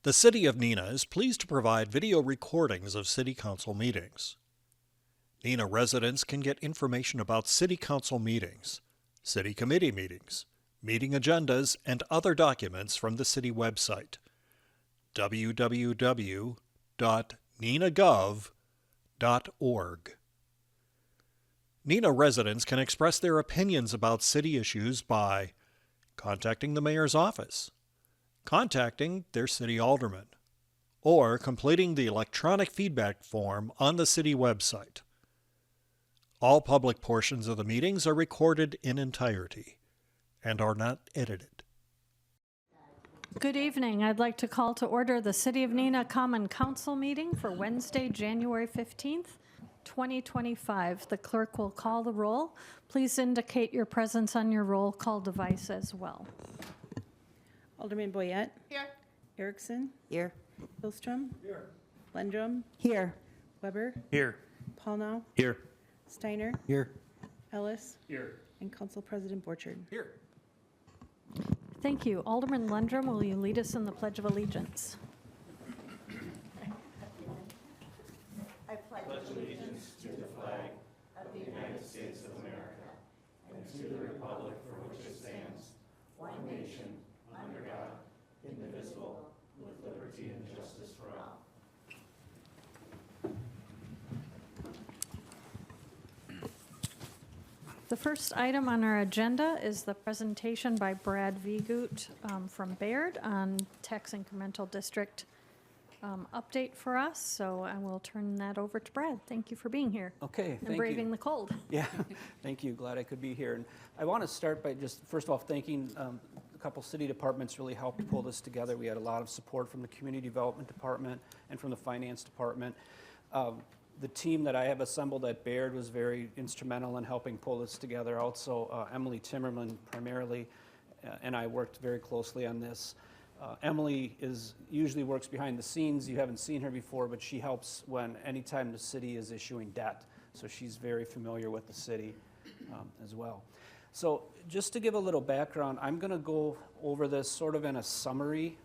The City of Neenah is pleased to provide video recordings of City Council meetings. Neenah residents can get information about City Council meetings, City Committee meetings, meeting agendas, and other documents from the City website, www.neenahgov.org. Neenah residents can express their opinions about city issues by contacting the mayor's office, contacting their city alderman, or completing the electronic feedback form on the city website. All public portions of the meetings are recorded in entirety and are not edited. Good evening. I'd like to call to order the City of Neenah Common Council meeting for Wednesday, January 15th, 2025. The clerk will call the roll. Please indicate your presence on your roll call device as well. Alderman Boyette. Here. Erickson. Here. Hillstrom. Here. Lendrum. Here. Weber. Here. Paulnow. Here. Steiner. Here. Ellis. Here. And Council President Borchard. Here. Thank you. Alderman Lundrum, will you lead us in the Pledge of Allegiance? I pledge allegiance to the flag of the United States of America and to the republic for which it stands, one nation, under God, indivisible, with liberty and justice for all. The first item on our agenda is the presentation by Brad Vigut from Baird on tax incremental district update for us. So I will turn that over to Brad. Thank you for being here. Okay, And braving the cold. Yeah, thank you. Glad I could be here. And I want to start by just, first off, thanking a couple city departments really helped pull this together. We had a lot of support from the Community Development Department and from the Finance Department. The team that I have assembled at Baird was very instrumental in helping pull this together. Also, Emily Timmerman primarily, and I worked very closely on this. Emily usually works behind the scenes. You haven't seen her before, but she helps anytime the city is issuing debt. So she's very familiar with the city as well. So just to give a little background, I'm going to go over this sort of in a summary,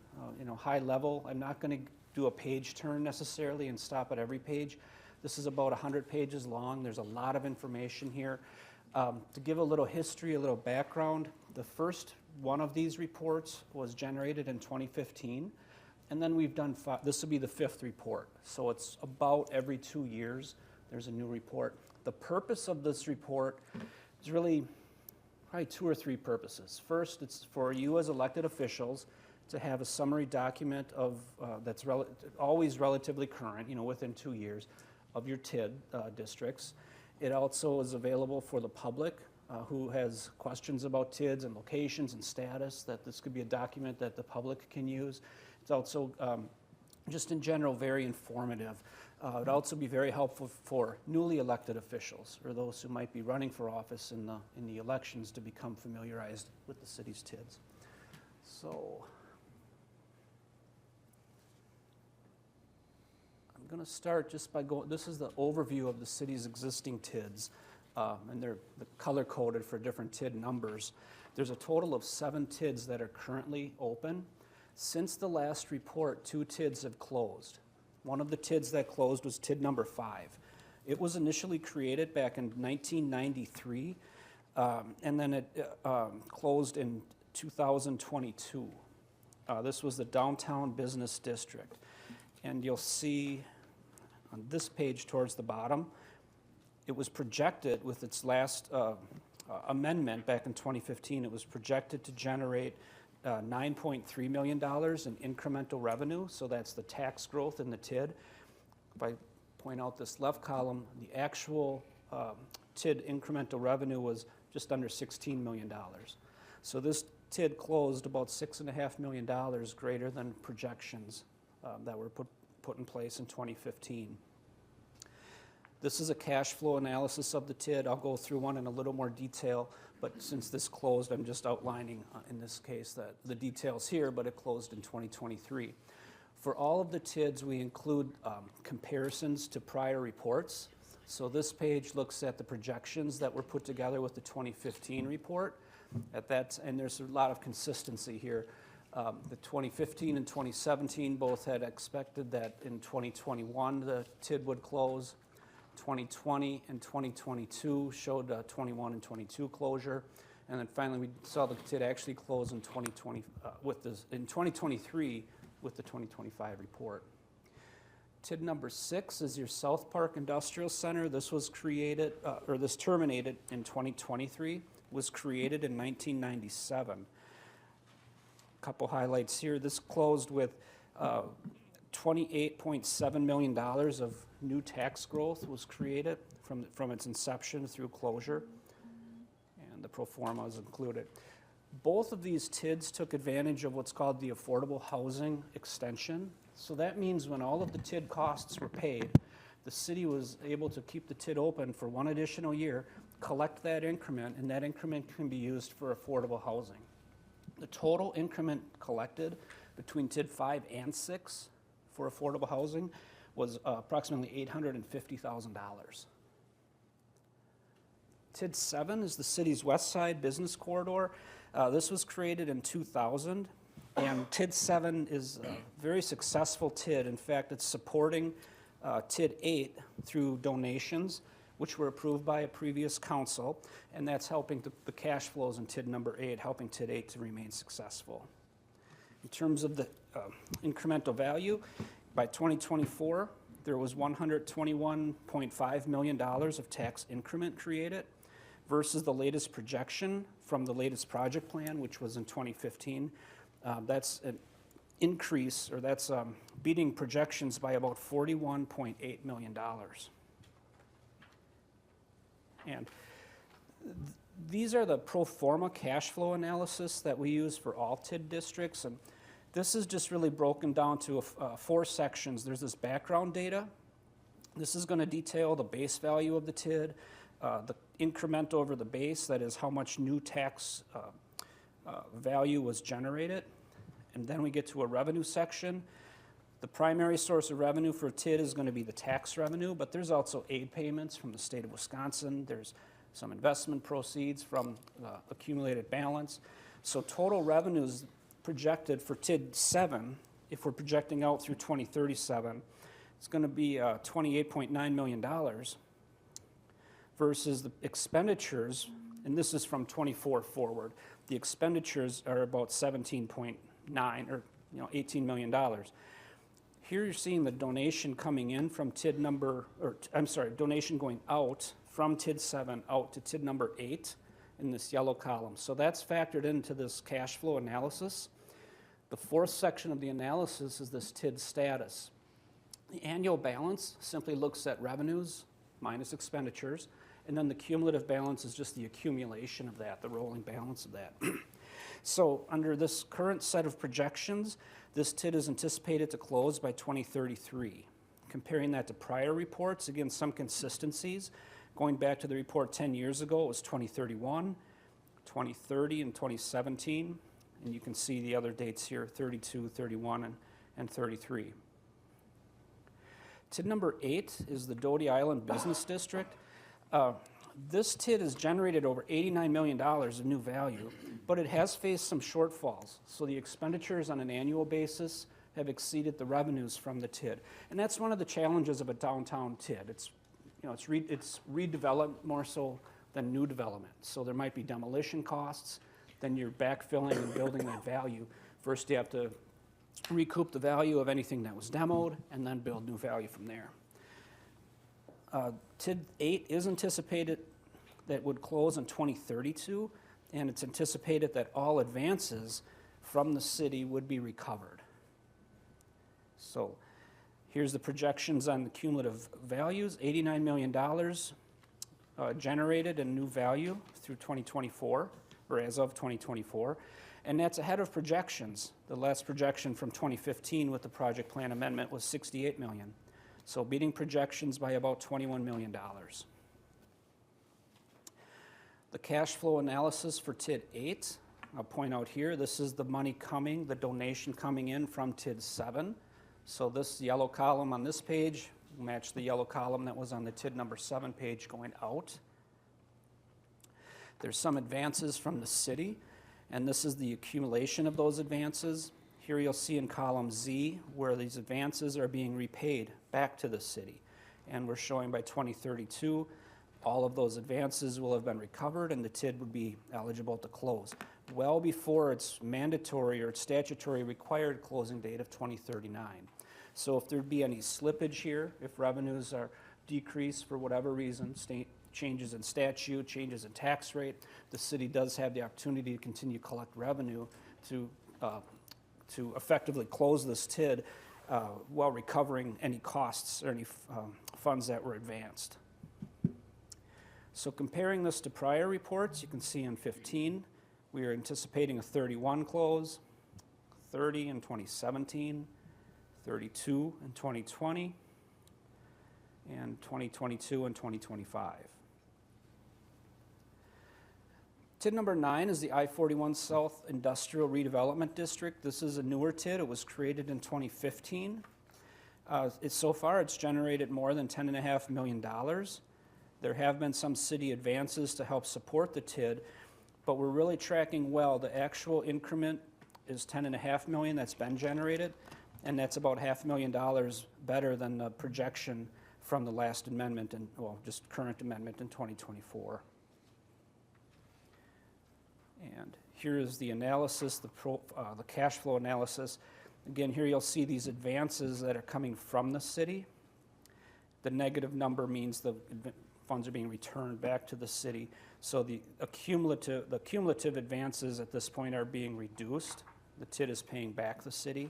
high level. I'm not going to do a page turn necessarily and stop at every page. This is about 100 pages long. There's a lot of information here. To give a little history, a little background, the first one of these reports was generated in 2015, and then we've done this will be the fifth report. So it's about every 2 years there's a new report. The purpose of this report is really probably 2 or 3 purposes. First, it's for you as elected officials to have a summary document of that's always relatively current, within 2 years, of your TID districts. It also is available for the public who has questions about TIDs and locations and status, that this could be a document that the public can use. It's also, just in general, very informative. It would also be very helpful for newly elected officials or those who might be running for office in the elections to become familiarized with the city's TIDs. So I'm going to start just by this is the overview of the city's existing TIDs, and they're color-coded for different TID numbers. There's a total of 7 TIDs that are currently open. Since the last report, 2 TIDs have closed. One of the TIDs that closed was TID number 5. It was initially created back in 1993, and then it closed in 2022. This was the Downtown Business District. And you'll see on this page towards the bottom, it was projected with its last amendment back in 2015, it was projected to generate $9.3 million in incremental revenue, so that's the tax growth in the TID. If I point out this left column, the actual TID incremental revenue was just under $16 million. So this TID closed about $6.5 million greater than projections that were put in place in 2015. This is a cash flow analysis of the TID. I'll go through one in a little more detail, but since this closed, I'm just outlining, in this case, the details here, but it closed in 2023. For all of the TIDs, we include comparisons to prior reports. So this page looks at the projections that were put together with the 2015 report. And there's a lot of consistency here. The 2015 and 2017 both had expected that in 2021 the TID would close. 2020 and 2022 showed 21 and 22 closure. And then finally we saw the TID actually close in 2023 with the 2025 report. TID number 6 is your South Park Industrial Center. This was created, this terminated in 2023, was created in 1997. Couple highlights here. This closed with $28.7 million of new tax growth was created from its inception through closure, and the pro forma is included. Both of these TIDs took advantage of what's called the affordable housing extension. So that means when all of the TID costs were paid, the city was able to keep the TID open for one additional year, collect that increment, and that increment can be used for affordable housing. The total increment collected between TID 5 and 6 for affordable housing was approximately $850,000. TID 7 is the city's west side business corridor. This was created in 2000, and TID 7 is a very successful TID. In fact, it's supporting TID 8 through donations, which were approved by a previous council, and that's helping the cash flows in TID number 8, helping TID 8 to remain successful. In terms of the incremental value, by 2024, there was $121.5 million of tax increment created versus the latest projection from the latest project plan, which was in 2015. That's an increase, or that's beating projections by about $41.8 million. And these are the pro forma cash flow analysis that we use for all TID districts. And this is just really broken down to 4 sections. There's this background data. This is going to detail the base value of the TID, the increment over the base, that is how much new tax value was generated. And then we get to a revenue section. The primary source of revenue for TID is going to be the tax revenue, but there's also aid payments from the state of Wisconsin. There's some investment proceeds from accumulated balance. So total revenues projected for TID 7, if we're projecting out through 2037, it's going to be $28.9 million versus the expenditures, and this is from 24 forward. The expenditures are about 17.9 or $18 million. Here you're seeing the donation coming in from TID number, donation going out from TID 7 out to TID number 8 in this yellow column. So that's factored into this cash flow analysis. The 4th section of the analysis is this TID status. The annual balance simply looks at revenues minus expenditures, and then the cumulative balance is just the accumulation of that, the rolling balance of that. So under this current set of projections, this TID is anticipated to close by 2033. Comparing that to prior reports, again, some consistencies. Going back to the report 10 years ago, it was 2031, 2030, and 2017. And you can see the other dates here, 32, 31, and 33. TID number 8 is the Doty Island Business District. This TID has generated over $89 million of new value, but it has faced some shortfalls. So the expenditures on an annual basis have exceeded the revenues from the TID. And that's one of the challenges of a downtown TID. It's redeveloped more so than new development. So there might be demolition costs, then you're backfilling and building that value. First you have to recoup the value of anything that was demoed and then build new value from there. TID 8 is anticipated that would close in 2032, and it's anticipated that all advances from the city would be recovered. So here's the projections on the cumulative values, $89 million generated in new value through 2024, or as of 2024, and that's ahead of projections. The last projection from 2015 with the project plan amendment was $68 million. So beating projections by about $21 million. The cash flow analysis for TID 8, I'll point out here, this is the money coming, the donation coming in from TID 7. So this yellow column on this page will match the yellow column that was on the TID number 7 page going out. There's some advances from the city, And this is the accumulation of those advances. Here you'll see in column Z where these advances are being repaid back to the city. And we're showing by 2032, all of those advances will have been recovered and the TID would be eligible to close well before its mandatory or its statutory required closing date of 2039. So if there'd be any slippage here, if revenues are decreased for whatever reason, changes in statute, changes in tax rate, the city does have the opportunity to continue to collect revenue to effectively close this TID while recovering any costs or any funds that were advanced. So comparing this to prior reports, you can see in 15, we are anticipating a 31 close, 30 in 2017, 32 in 2020, and 2022 and 2025. TID number 9 is the I-41 South Industrial Redevelopment District. This is a newer TID. It was created in 2015. So far, it's generated more than $10.5 million. There have been some city advances to help support the TID, but we're really tracking well. The actual increment is $10.5 million that's been generated, and that's about $500,000 better than the projection from the last amendment, and well, just current amendment in 2024. And here is the analysis, the cash flow analysis. Again, here you'll see these advances that are coming from the city. The negative number means the funds are being returned back to the city. So the cumulative advances at this point are being reduced. The TID is paying back the city.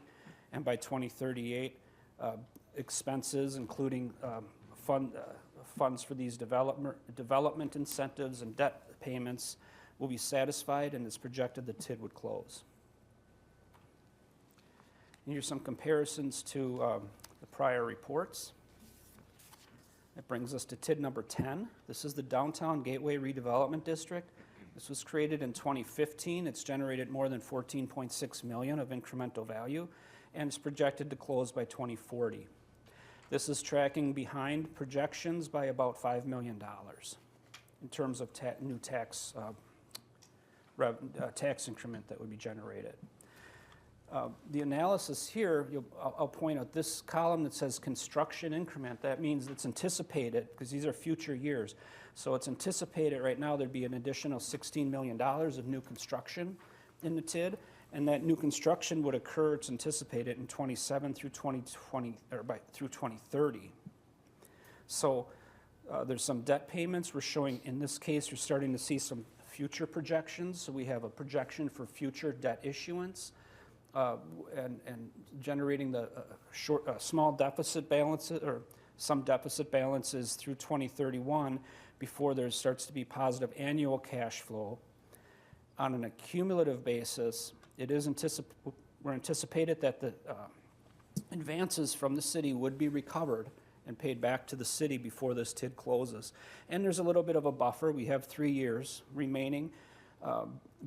And by 2038, expenses, including funds for these development incentives and debt payments, will be satisfied, and it's projected the TID would close. And here's some comparisons to the prior reports. That brings us to TID number 10. This is the Downtown Gateway Redevelopment District. This was created in 2015. It's generated more than $14.6 million of incremental value, and it's projected to close by 2040. This is tracking behind projections by about $5 million in terms of new tax increment that would be generated. The analysis here, I'll point out this column that says construction increment. That means it's anticipated, because these are future years. So it's anticipated right now there'd be an additional $16 million of new construction in the TID, and that new construction would occur, it's anticipated, in 27 through 2020, or through 2030. So there's some debt payments. We're showing, in this case, we're starting to see some future projections. So we have a projection for future debt issuance. And generating the small deficit balances, or some deficit balances through 2031 before there starts to be positive annual cash flow. On an accumulative basis, we're anticipated that the advances from the city would be recovered and paid back to the city before this TID closes. And there's a little bit of a buffer. We have 3 years remaining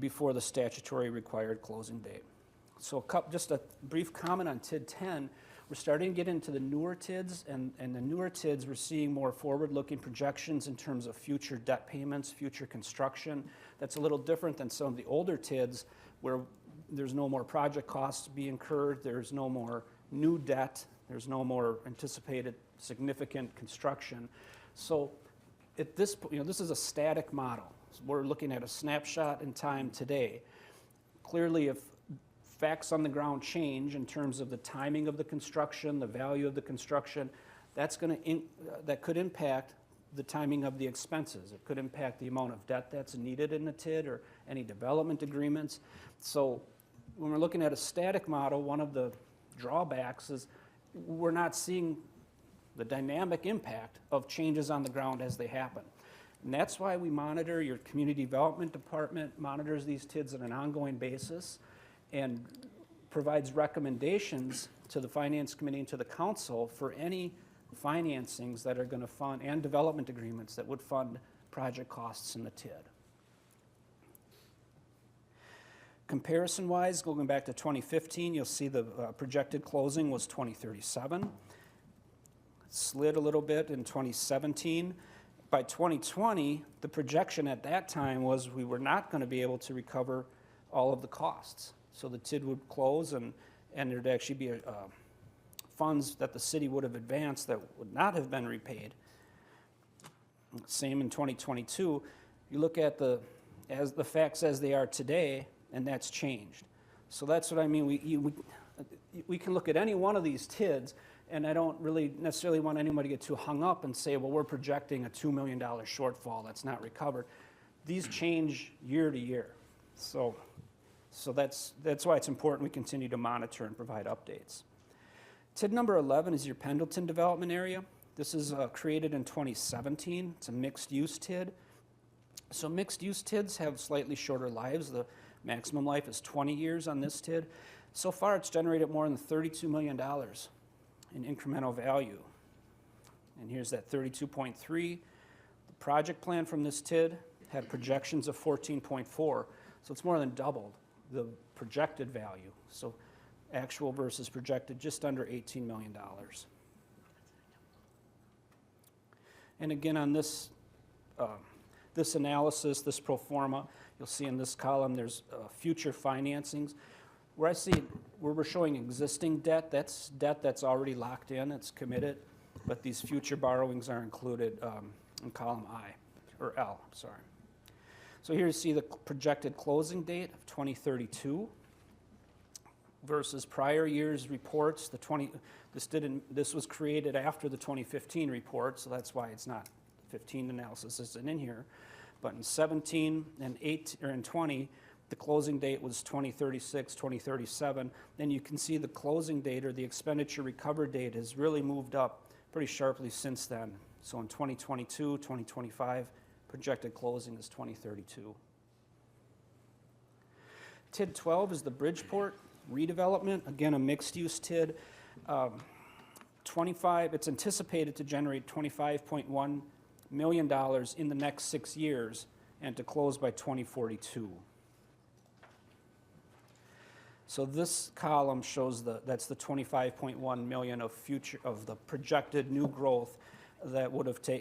before the statutory required closing date. So just a brief comment on TID 10. We're starting to get into the newer TIDs, and the newer TIDs, we're seeing more forward-looking projections in terms of future debt payments, future construction. That's a little different than some of the older TIDs where there's no more project costs to be incurred, there's no more new debt, there's no more anticipated significant construction. So at this point, this is a static model. So we're looking at a snapshot in time today. Clearly, if facts on the ground change in terms of the timing of the construction, the value of the construction, that could impact the timing of the expenses. It could impact the amount of debt that's needed in the TID or any development agreements. So when we're looking at a static model, one of the drawbacks is we're not seeing the dynamic impact of changes on the ground as they happen. And that's why we monitor, your community development department monitors these TIDs on an ongoing basis and provides recommendations to the Finance Committee and to the Council for any financings that are going to fund, and development agreements that would fund project costs in the TID. Comparison-wise, going back to 2015, you'll see the projected closing was 2037. It slid a little bit in 2017. By 2020, the projection at that time was we were not going to be able to recover all of the costs. So the TID would close, and there'd actually be funds that the city would have advanced that would not have been repaid. Same in 2022. You look at the facts as they are today, and that's changed. So that's what I mean. We can look at any one of these TIDs, and I don't really necessarily want anybody to get too hung up and say, well, we're projecting a $2 million shortfall that's not recovered. These change year to year. So that's why it's important we continue to monitor and provide updates. TID number 11 is your Pendleton development area. This is created in 2017. It's a mixed-use TID. So mixed-use TIDs have slightly shorter lives. The maximum life is 20 years on this TID. So far, it's generated more than $32 million in incremental value. And here's that 32.3. The project plan from this TID had projections of 14.4, so it's more than doubled the projected value. So actual versus projected, just under $18 million. And again, on this analysis, this pro forma, you'll see in this column there's future financings. Where we're showing existing debt, that's debt that's already locked in, it's committed, but these future borrowings are included in column I, or L, sorry. So here you see the projected closing date of 2032 versus prior year's reports. This was created after the 2015 report, so that's why it's not 15 analysis isn't in here. But in 17 and 20, the closing date was 2036, 2037. Then you can see the closing date or the expenditure recovered date has really moved up pretty sharply since then. So in 2022, 2025, projected closing is 2032. TID 12 is the Bridgeport redevelopment, again a mixed-use TID. It's anticipated to generate $25.1 million in the next 6 years and to close by 2042. So this column shows that's the 25.1 million of the projected new growth that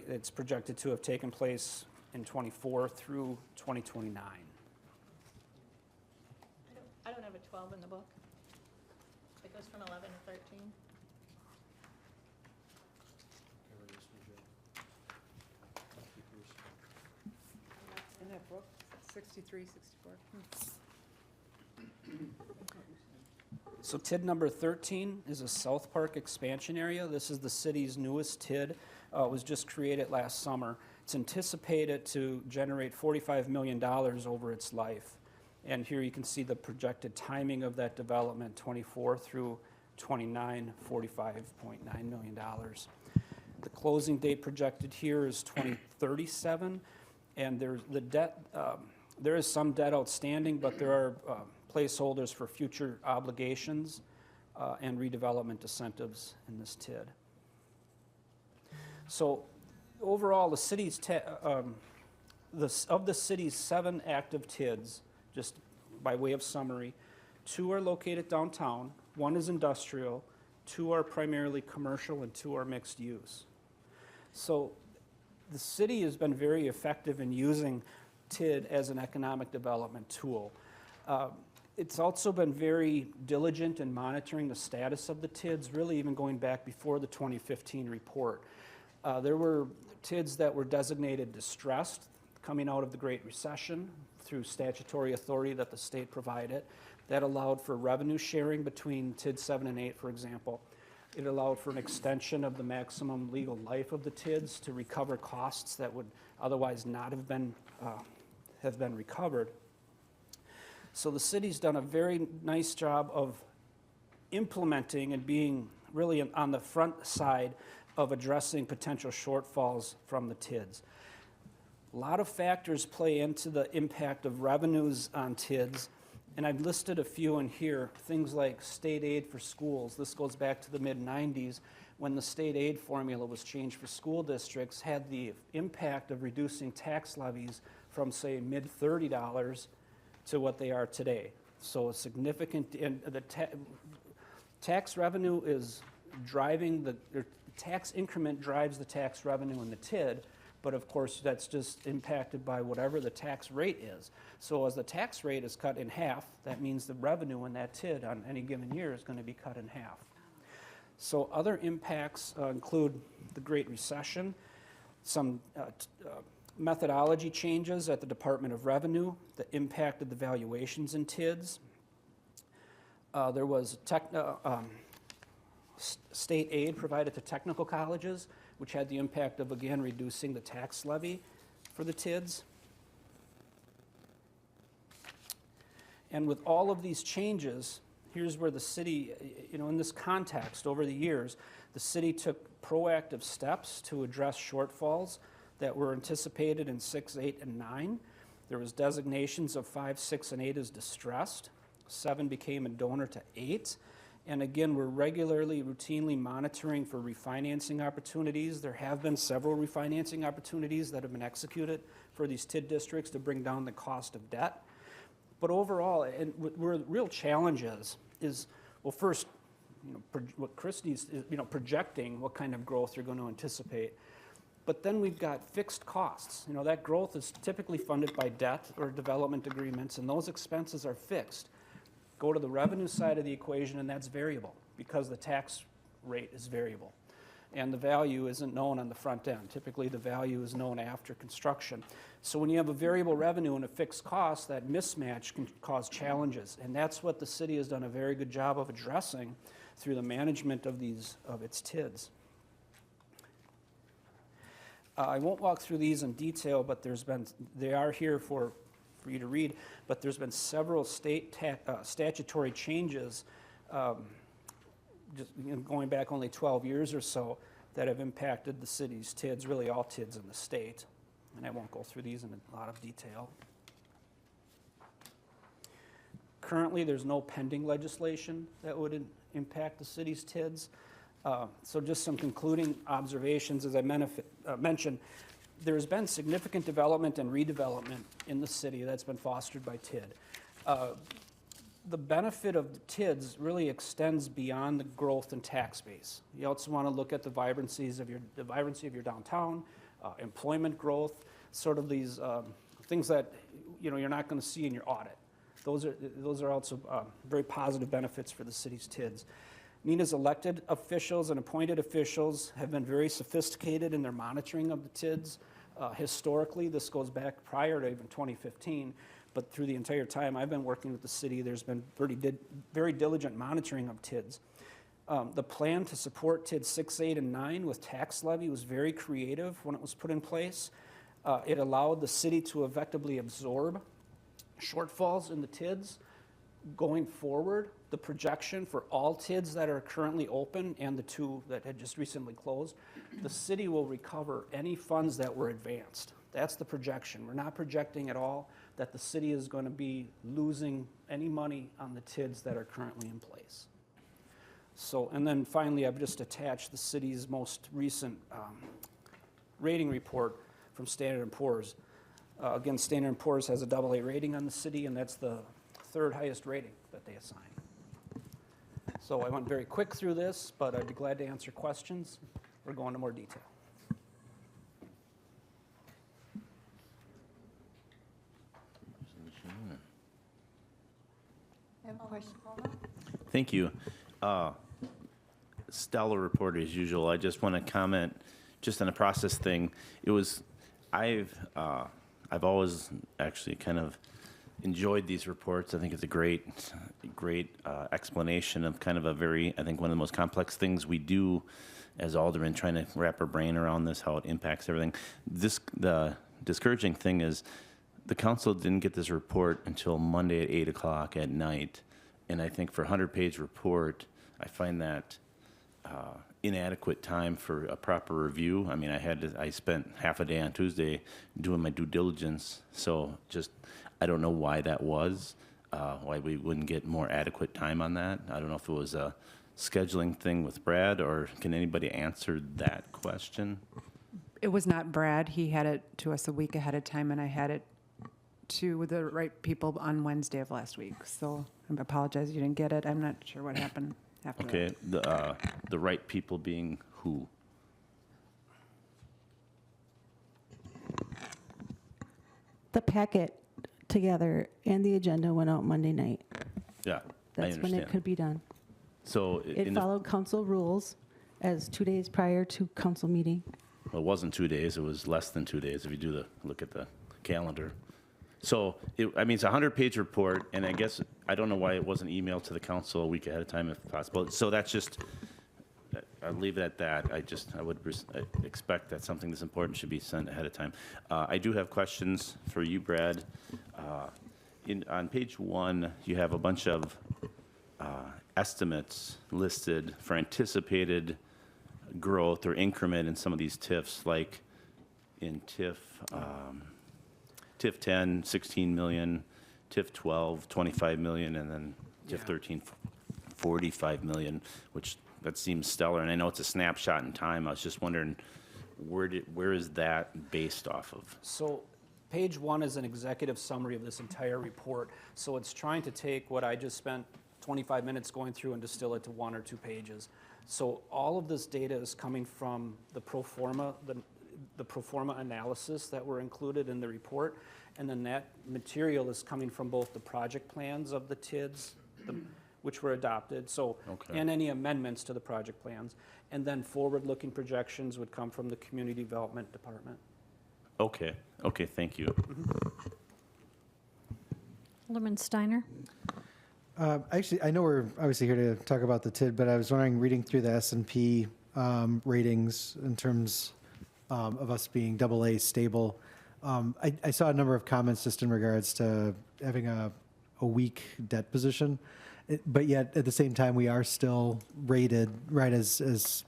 it's projected to have taken place in 24 through 2029. I don't have a 12 in the book. It goes from 11 to 13. In that book, 63, 64. So TID number 13 is a South Park expansion area. This is the city's newest TID. It was just created last summer. It's anticipated to generate $45 million over its life. And here you can see the projected timing of that development, 24 through 29, $45.9 million. The closing date projected here is 2037, and there is some debt outstanding, but there are placeholders for future obligations and redevelopment incentives in this TID. So overall, the city's of the city's 7 active TIDs, just by way of summary, 2 are located downtown, 1 is industrial, 2 are primarily commercial, and 2 are mixed use. So the city has been very effective in using TID as an economic development tool. It's also been very diligent in monitoring the status of the TIDs, really even going back before the 2015 report. There were TIDs that were designated distressed coming out of the Great Recession through statutory authority that the state provided. That allowed for revenue sharing between TID 7 and 8, for example. It allowed for an extension of the maximum legal life of the TIDs to recover costs that would otherwise not have been recovered. So the city's done a very nice job of implementing and being really on the front side of addressing potential shortfalls from the TIDs. A lot of factors play into the impact of revenues on TIDs, and I've listed a few in here. Things like state aid for schools. This goes back to the mid-90s when the state aid formula was changed for school districts, had the impact of reducing tax levies from, say, mid-$30 to what they are today. So a significant, and the tax revenue is driving the tax increment drives the tax revenue in the TID, but of course, that's just impacted by whatever the tax rate is. So as the tax rate is cut in half, that means the revenue in that TID on any given year is going to be cut in half. So other impacts include the Great Recession, some methodology changes at the Department of Revenue that impacted the valuations in TIDs. There was state aid provided to technical colleges, which had the impact of, again, reducing the tax levy for the TIDs. And with all of these changes, here's where the city, in this context, over the years, the city took proactive steps to address shortfalls that were anticipated in 6, 8, and 9. There was designations of 5, 6, and 8 as distressed. 7 became a donor to 8. And again, we're regularly, routinely monitoring for refinancing opportunities. There have been several refinancing opportunities that have been executed for these TID districts to bring down the cost of debt. But overall, and where the real challenge is, well, first, what Christie's is, projecting what kind of growth you're going to anticipate. But then we've got fixed costs. That growth is typically funded by debt or development agreements, and those expenses are fixed. Go to the revenue side of the equation, and that's variable because the tax rate is variable. And the value isn't known on the front end. Typically, the value is known after construction. So when you have a variable revenue and a fixed cost, that mismatch can cause challenges. And that's what the city has done a very good job of addressing through the management of its TIDs. I won't walk through these in detail, but they are here for you to read, but there's been several state statutory changes just going back only 12 years or so that have impacted the city's TIDs, really all TIDs in the state. And I won't go through these in a lot of detail. Currently, there's no pending legislation that would impact the city's TIDs. So just some concluding observations. As I mentioned, there's been significant development and redevelopment in the city that's been fostered by TID. The benefit of the TIDs really extends beyond the growth in tax base. You also want to look at the vibrancy of your downtown, employment growth, sort of these things that you're not going to see in your audit. Those are also very positive benefits for the city's TIDs. Neenah's elected officials and appointed officials have been very sophisticated in their monitoring of the TIDs. Historically, this goes back prior to even 2015, but through the entire time I've been working with the city, there's been very diligent monitoring of TIDs. The plan to support TID 6, 8, and 9 with tax levy was very creative when it was put in place. It allowed the city to effectively absorb shortfalls in the TIDs. Going forward, the projection for all TIDs that are currently open and the 2 that had just recently closed, the city will recover any funds that were advanced. That's the projection. We're not projecting at all that the city is going to be losing any money on the TIDs that are currently in place. So, and then finally, I've just attached the city's most recent rating report from Standard & Poor's. Again, Standard & Poor's has a AA rating on the city, and that's the 3rd highest rating that they assign. So I went very quick through this, but I'd be glad to answer questions or go into more detail. I have a question. Thank you. Stellar report as usual. I just want to comment just on a process thing. I've always actually kind of enjoyed these reports. I think it's a great explanation of kind of I think one of the most complex things we do as aldermen, trying to wrap our brain around this, how it impacts everything. The discouraging thing is the council didn't get this report until Monday at 8 o'clock at night. And I think for a 100-page report, I find that inadequate time for a proper review. I mean, I spent half a day on Tuesday doing my due diligence. So I don't know why that was, why we wouldn't get more adequate time on that. I don't know if it was a scheduling thing with Brad, or can anybody answer that question? It was not Brad. He had it to us a week ahead of time, and I had it to the right people on Wednesday of last week. So I apologize you didn't get it. I'm not sure what happened after Okay, the right people being who? the packet together and the agenda went out Monday night. Yeah, I That's when understand. it could be done. So It followed council rules as 2 days prior to council meeting. well, it wasn't 2 days, it was less than 2 days if you look at the calendar. So, it's a 100-page report, and I guess, I don't know why it wasn't emailed to the council a week ahead of time if possible. So that's just, I'll leave it at that. I would expect that something this important should be sent ahead of time. I do have questions for you, Brad. On page 1, you have a bunch of estimates listed for anticipated growth or increment in some of these TIFs, like in TIF 10, 16 million, TIF 12, 25 million, and then TIF 13, 45 million, which that seems stellar. And I know it's a snapshot in time. I was just wondering, where is that based off of? So page 1 is an executive summary of this entire report. So it's trying to take what I just spent 25 minutes going through and distill it to 1 or 2 pages. So all of this data is coming from the pro forma, the pro forma analysis that were included in the report. And then that material is coming from both the project plans of the TIDs, which were adopted, Okay. and any amendments to the project plans. And then forward-looking projections would come from the Community Development Department. Okay, thank you. Alderman Steiner? Actually, I know we're obviously here to talk about the TID, but I was wondering, reading through the S&P ratings in terms of us being AA stable, I saw a number of comments just in regards to having a weak debt position, but yet at the same time, we are still rated, right, as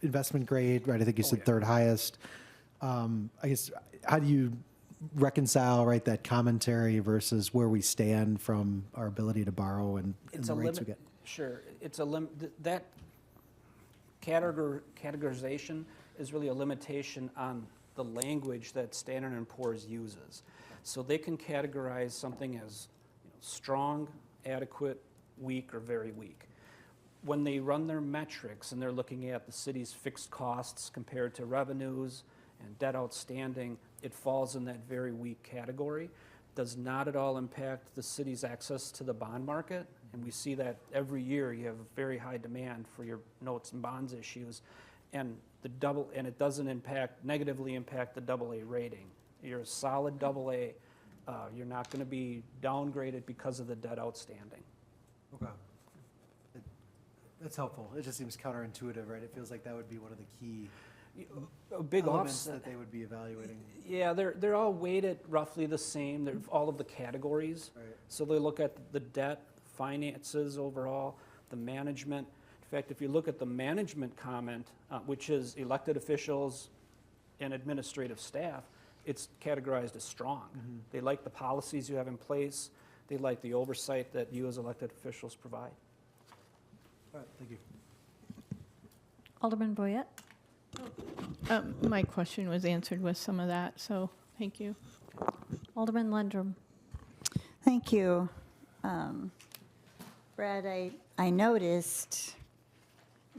investment grade, right? I think you said third highest. I guess, how do you reconcile, right, that commentary versus where we stand from our ability to borrow and It's the a rates we limit. get? Sure, it's a that categorization is really a limitation on the language that Standard & Poor's uses. So they can categorize something as strong, adequate, weak, or very weak. When they run their metrics and they're looking at the city's fixed costs compared to revenues and debt outstanding, it falls in that very weak category. Does not at all impact the city's access to the bond market, and we see that every year you have very high demand for your notes and bonds issues, and it doesn't negatively impact the AA rating. You're a solid AA. You're not going to be downgraded because of the debt outstanding. Okay. That's helpful. It just seems counterintuitive, right? It feels like that would be one of the key A big elements offset. that they would be evaluating. Yeah, they're all weighted roughly the same. They're all of the categories. Right. So they look at the debt, finances overall, the management. In fact, if you look at the management comment, which is elected officials and administrative staff, it's categorized as strong. Mm-hmm. They like the policies you have in place. They like the oversight that you as elected officials provide. All right, thank you. Alderman Boyette? My question was answered with some of that, so thank you. Alderman Lundrum? Thank you. Brad, I noticed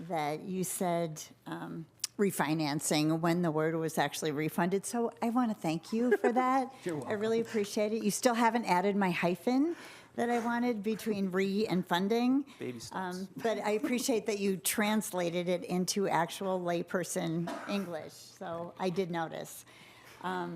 that you said refinancing when the word was actually refunded, so I want to thank you for that. You're welcome. I really appreciate it. You still haven't added my hyphen that I wanted between re and funding. Baby steps. But I appreciate that you translated it into actual layperson English, so I did notice. I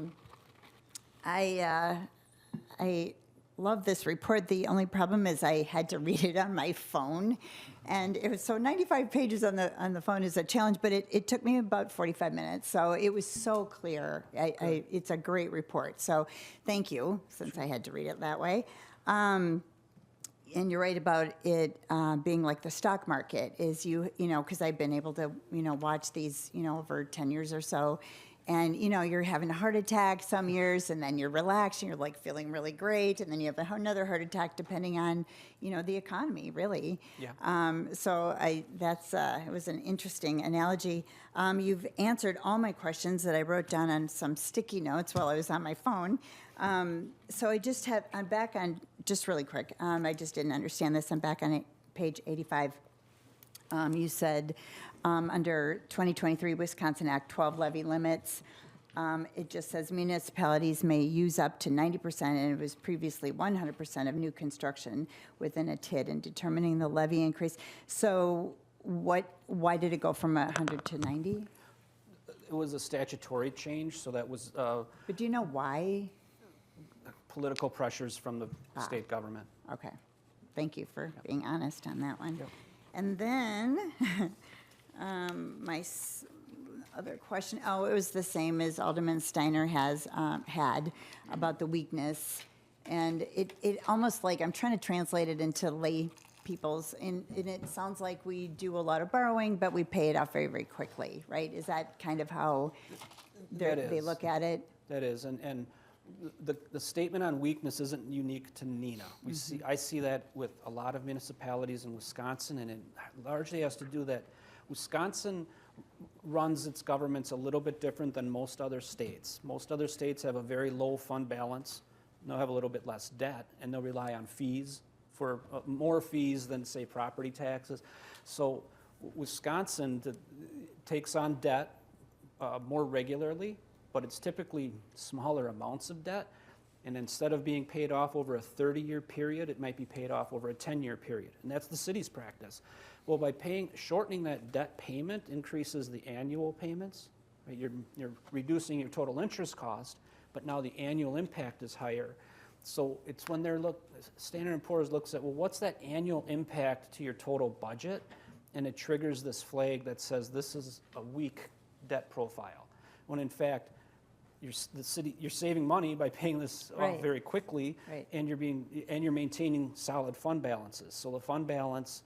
love this report. The only problem is I had to read it on my phone, and it was so 95 pages on the phone is a challenge. But it took me about 45 minutes, so it was so clear. It's a great report. So thank you, since I had to read it that way. And you're right about it being like the stock market is because I've been able to, watch these, over 10 years or so. And, you're having a heart attack some years, and then you're relaxed, and you're like feeling really great. And then you have another heart attack depending on, the economy, really. Yeah. So it was an interesting analogy. You've answered all my questions that I wrote down on some sticky notes while I was on my phone. So I'm back on, just really quick, I just didn't understand this. I'm back on page 85. You said under 2023 Wisconsin Act 12 levy limits, It just says municipalities may use up to 90%, and it was previously 100% of new construction within a TID in determining the levy increase. So why did it go from 100 to 90? It was a statutory change, so that was But do you know why? political pressures from the state government. Okay. Thank you for being honest on that one. And then other question, it was the same as Alderman Steiner has had about the weakness. And it almost like, I'm trying to translate it into lay people's, and it sounds like we do a lot of borrowing, but we pay it off very, very quickly, right? Is that kind of how they look at it? That is, and the statement on weakness isn't unique to Neenah. I see that with a lot of municipalities in Wisconsin, and it largely has to do that Wisconsin runs its governments a little bit different than most other states. Most other states have a very low fund balance. They'll have a little bit less debt, and they'll rely on fees for more fees than, say, property taxes. So Wisconsin takes on debt more regularly, but it's typically smaller amounts of debt. And instead of being paid off over a 30-year period, it might be paid off over a 10-year period. And that's the city's practice. Well, by shortening that debt payment increases the annual payments. Right? You're reducing your total interest cost, but now the annual impact is higher. So it's when Standard & Poor's looks at, well, what's that annual impact to your total budget? And it triggers this flag that says this is a weak debt profile. When in fact, you're saving money by paying this off very quickly, and you're maintaining solid fund balances. So the fund balance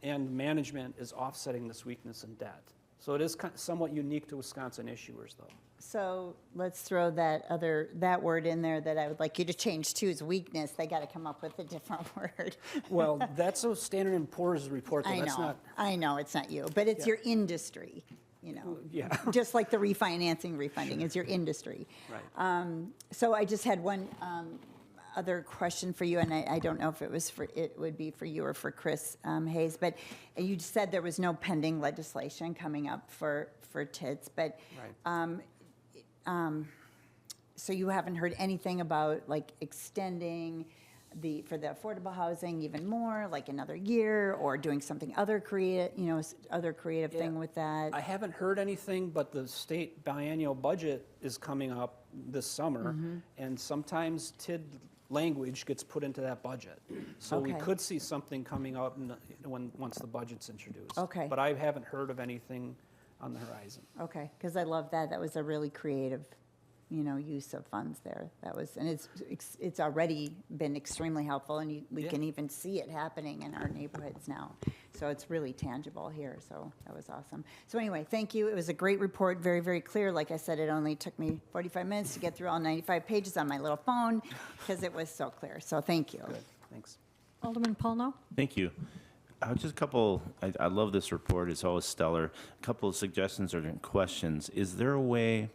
and management is offsetting this weakness in debt. So it is somewhat unique to Wisconsin issuers, though. So let's throw that word in there that I would like you to change to is weakness. They got to come up with a different word. Well, that's a Standard & Poor's report, though. I know it's not you, but it's your industry. Just like the refunding is your industry. Right. So I just had one other question for you, and I don't know if it would be for you or for Chris Hayes, but you said there was no pending legislation coming up for TIDs, but so you haven't heard anything about like extending for the affordable housing even more, like another year, or doing something other creative thing with that? I haven't heard anything, but the state biennial budget is coming up this summer, and sometimes TID language gets put into that budget. So we could see something coming up once the budget's introduced. Okay. But I haven't heard of anything on the horizon. Okay, because I love that. That was a really creative use of funds there. And it's already been extremely helpful, and we can even see it happening in our neighborhoods now. So it's really tangible here, so that was awesome. So anyway, thank you. It was a great report, very, very clear. Like I said, it only took me 45 minutes to get through all 95 pages on my little phone because it was so clear. So thank you. Good, thanks. Alderman Polno? Thank you. Just a couple, I love this report. It's always stellar. A couple of suggestions or questions. Is there a way,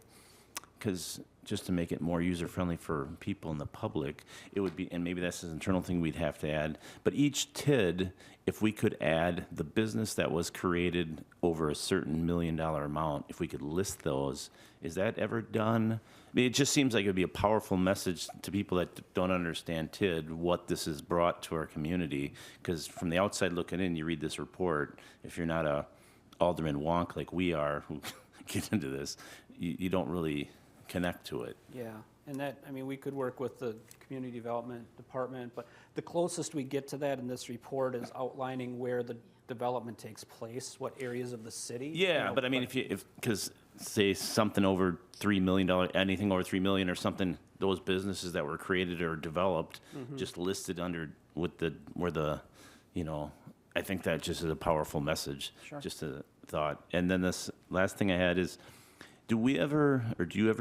because just to make it more user-friendly for people in the public, it would be, and maybe that's an internal thing we'd have to add, but each TID, if we could add the business that was created over a certain $1 million amount, if we could list those, is that ever done? I mean, it just seems like it would be a powerful message to people that don't understand TID, what this has brought to our community, because from the outside looking in, you read this report, if you're not a Alderman wonk like we are, who get into this, you don't really connect to it. Yeah, and we could work with the Community Development Department, but the closest we get to that in this report is outlining where the development takes place, what areas of the city. Yeah, but I mean, because say something over $3 million, anything over $3 million or something, those businesses that were created or developed, just listed under I think that just is a powerful message. Sure. Just a thought. And then this last thing I had is, do you ever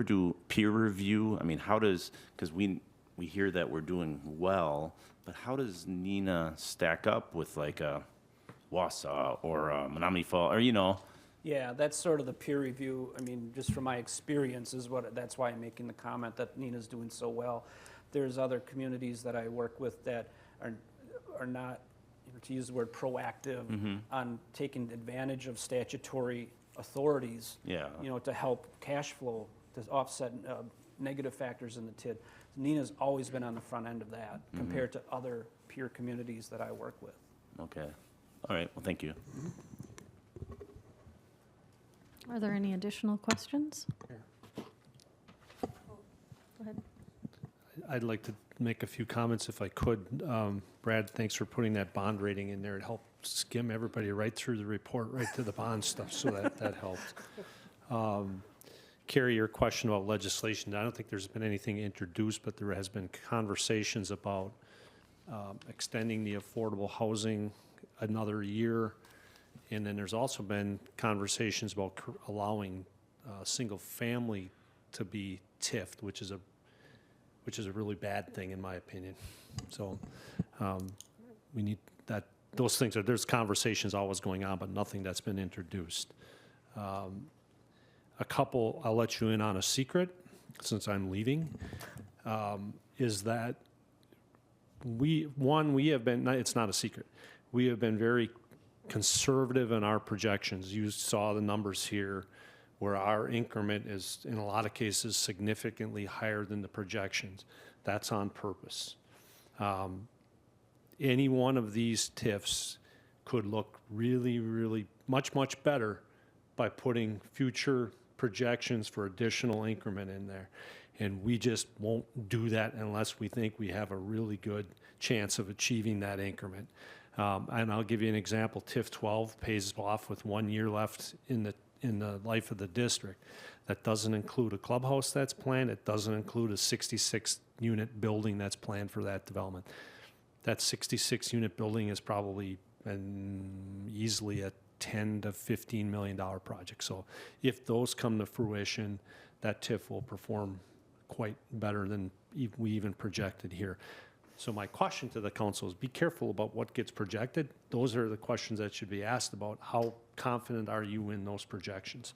do peer review? I mean, because we hear that we're doing well, but how does Neenah stack up with like a Wausau or a Menominee Falls, or Yeah, that's sort of the peer review. I mean, just from my experience that's why I'm making the comment that Neenah's doing so well. There's other communities that I work with that are not, to use the word proactive, on taking advantage of statutory authorities, to help cash flow to offset negative factors in the TID. Neenah's always been on the front end of that compared to other peer communities that I work with. Okay. All right. Well, thank you. Are there any additional questions? Go ahead. I'd like to make a few comments if I could. Brad, thanks for putting that bond rating in there. It helped skim everybody right through the report, right to the bond stuff, so that helped. Carrie, your question about legislation, I don't think there's been anything introduced, but there has been conversations about extending the affordable housing another year. And then there's also been conversations about allowing single family to be TIF'd, which is a really bad thing in my opinion. So we need that. Those things there's conversations always going on, but nothing that's been introduced. A couple, I'll let you in on a secret since I'm leaving, is that we have been, it's not a secret, we have been very conservative in our projections. You saw the numbers here where our increment is, in a lot of cases, significantly higher than the projections. That's on purpose. Any one of these TIFs could look really, really much better by putting future projections for additional increment in there. And we just won't do that unless we think we have a really good chance of achieving that increment. And I'll give you an example. TIF 12 pays off with 1 year left in the life of the district. That doesn't include a clubhouse that's planned. It doesn't include a 66-unit building that's planned for that development. That 66-unit building is probably easily a $10 to $15 million project. So if those come to fruition, that TIF will perform quite better than we even projected here. So my question to the council is be careful about what gets projected. Those are the questions that should be asked about. How confident are you in those projections?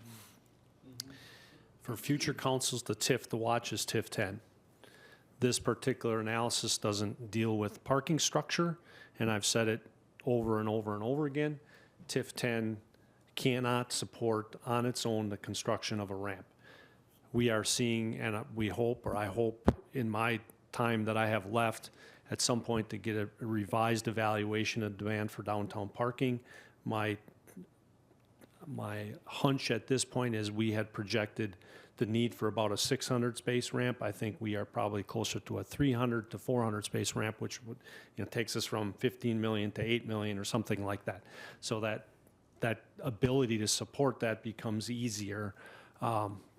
For future councils, the TIF to watch is TIF 10. This particular analysis doesn't deal with parking structure, and I've said it over and over and over again. TIF 10 cannot support on its own the construction of a ramp. We are seeing, and we hope, or I hope in my time that I have left, at some point to get a revised evaluation of demand for downtown parking. My hunch at this point is we had projected the need for about a 600 space ramp. I think we are probably closer to a 300 to 400 space ramp, which would, takes us from 15 million to 8 million or something like that. So that ability to support that becomes easier.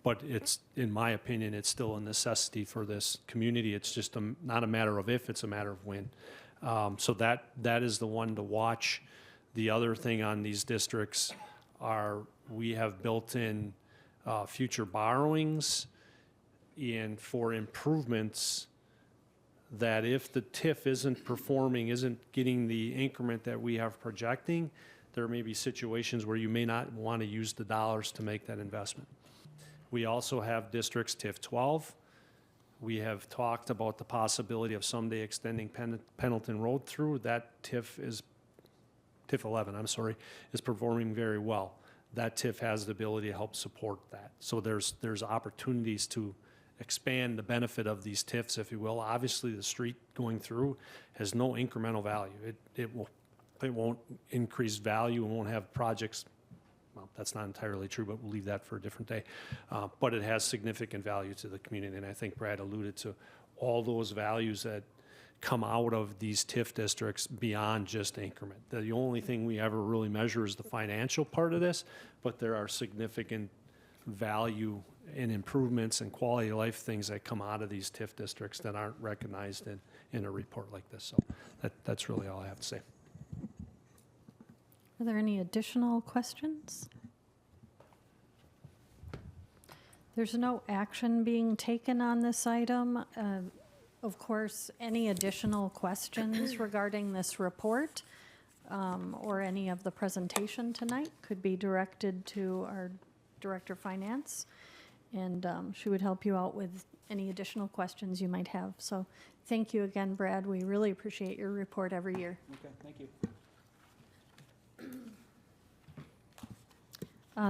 But it's, in my opinion, it's still a necessity for this community. It's just not a matter of if, it's a matter of when. So that is the one to watch. The other thing on these districts are we have built in future borrowings and for improvements that if the TIF isn't performing, isn't getting the increment that we have projecting, there may be situations where you may not want to use the dollars to make that investment. We also have districts TIF 12. We have talked about the possibility of someday extending Pendleton Road through. That TIF 11, is performing very well. That TIF has the ability to help support that. So there's opportunities to expand the benefit of these TIFs, if you will. Obviously, the street going through has no incremental value. It won't increase value and won't have projects. Well, that's not entirely true, but we'll leave that for a different day. But it has significant value to the community, and I think Brad alluded to all those values that come out of these TIF districts beyond just increment. The only thing we ever really measure is the financial part of this, but there are significant value and improvements and quality of life things that come out of these TIF districts that aren't recognized in a report like this. So that's really all I have to say. Are there any additional questions? There's no action being taken on this item. Of course, any additional questions regarding this report or any of the presentation tonight could be directed to our Director of Finance, and she would help you out with any additional questions you might have. So thank you again, Brad. We really appreciate your report every year. Okay, thank you.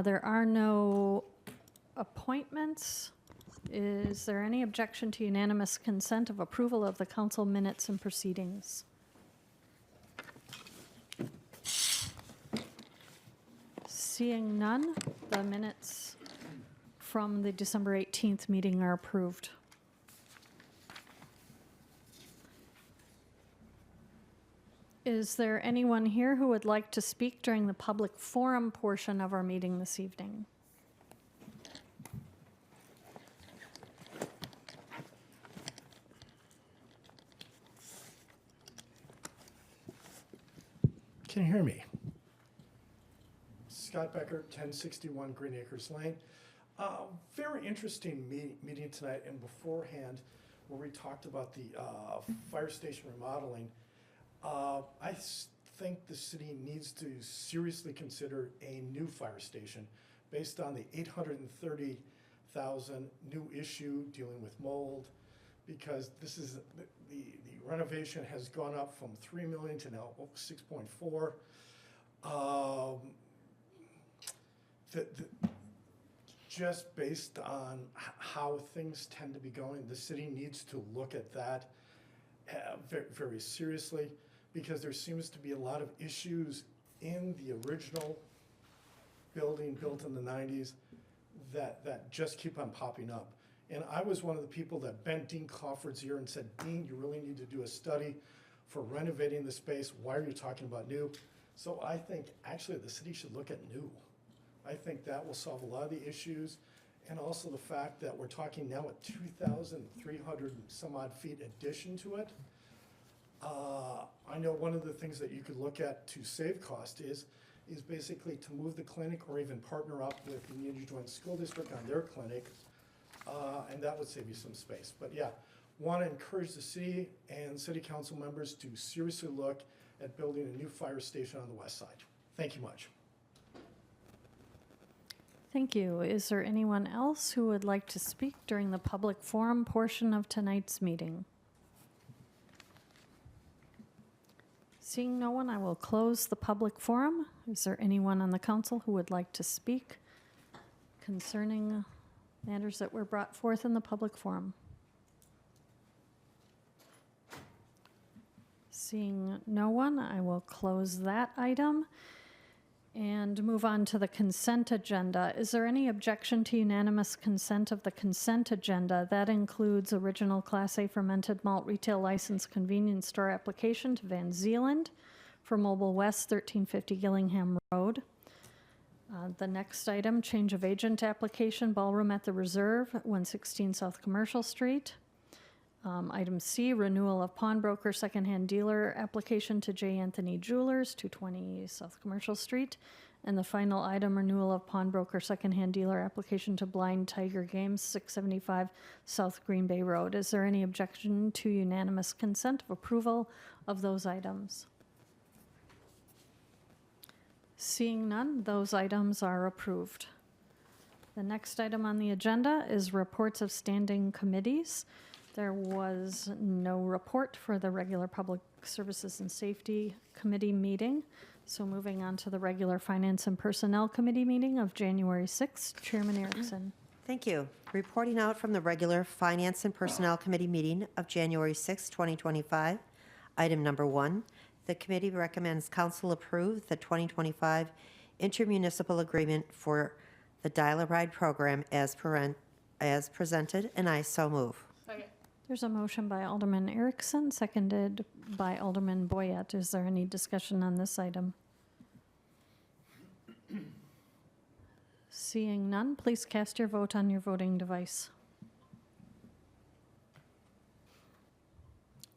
There are no appointments Is there any objection to unanimous consent of approval of the council minutes and proceedings? Seeing none, the minutes from the December 18th meeting are approved. Is there anyone here who would like to speak during the public forum portion of our meeting this evening? Can you hear me? Scott Becker, 1061 Green Acres Lane. Very interesting meeting tonight and beforehand where we talked about the fire station remodeling. I think the city needs to seriously consider a new fire station based on the $830,000 new issue dealing with mold, because this is the renovation has gone up from $3 million to now 6.4. Just based on how things tend to be going, the city needs to look at that very, very seriously, because there seems to be a lot of issues in the original building built in the 90s that just keep on popping up. And I was one of the people that bent Dean Crawford's ear and said, Dean, you really need to do a study for renovating the space. Why are you talking about new? So I think actually the city should look at new. I think that will solve a lot of the issues, and also the fact that we're talking now at 2,300 some odd feet addition to it. I know one of the things that you could look at to save cost is basically to move the clinic or even partner up with the Neenah Joint School District on their clinic, and that would save you some space. But yeah, want to encourage the city and city council members to seriously look at building a new fire station on the west side. Thank you much. Thank you. Is there anyone else who would like to speak during the public forum portion of tonight's meeting? Seeing no one, I will close the public forum. Is there anyone on the council who would like to speak concerning matters that were brought forth in the public forum? Seeing no one, I will close that item and move on to the consent agenda. Is there any objection to unanimous consent of the consent agenda? That includes original Class A fermented malt retail license convenience store application to Van Zeeland for Mobile West, 1350 Gillingham Road. The next item, change of agent application, ballroom at the Reserve, 116 South Commercial Street. Item C, renewal of pawnbroker secondhand dealer application to J. Anthony Jewelers, 220 South Commercial Street. And the final item, renewal of pawnbroker secondhand dealer application to Blind Tiger Games, 675 South Green Bay Road. Is there any objection to unanimous consent of approval of those items? Seeing none, those items are approved. The next item on the agenda is reports of standing committees. There was no report for the regular Public Services and Safety Committee meeting. So moving on to the regular Finance and Personnel Committee meeting of January 6th. Chairman Erickson. Thank you. Reporting out from the regular Finance and Personnel Committee meeting of January 6, 2025. Item number 1, the committee recommends council approve the 2025 intermunicipal agreement for the Dial-A-Ride program as presented, and I so move. There's a motion by Alderman Erickson, seconded by Alderman Boyette. Is there any discussion on this item? Seeing none, please cast your vote on your voting device.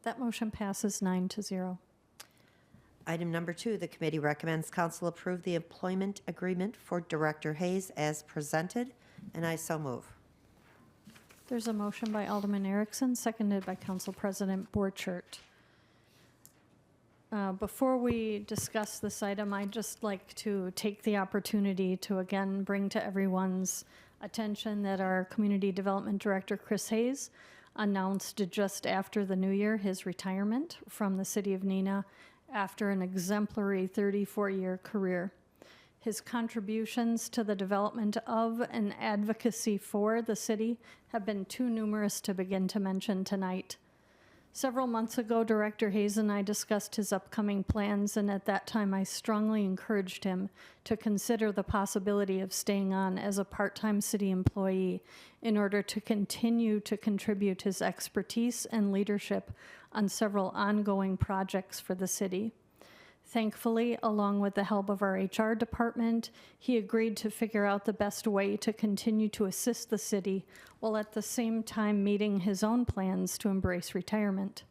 That motion passes 9-0. Item number 2, the committee recommends council approve the employment agreement for Director Hayes as presented, and I so move. There's a motion by Alderman Erickson, seconded by Council President Borchert. Before we discuss this item, I'd just like to take the opportunity to again bring to everyone's attention that our Community Development Director, Chris Hayes, announced just after the new year his retirement from the City of Neenah after an exemplary 34-year career. His contributions to the development of and advocacy for the city have been too numerous to begin to mention tonight. Several months ago, Director Hayes and I discussed his upcoming plans, and at that time I strongly encouraged him to consider the possibility of staying on as a part-time city employee in order to continue to contribute his expertise and leadership on several ongoing projects for the city. Thankfully, along with the help of our HR department, he agreed to figure out the best way to continue to assist the city while at the same time meeting his own plans to embrace retirement.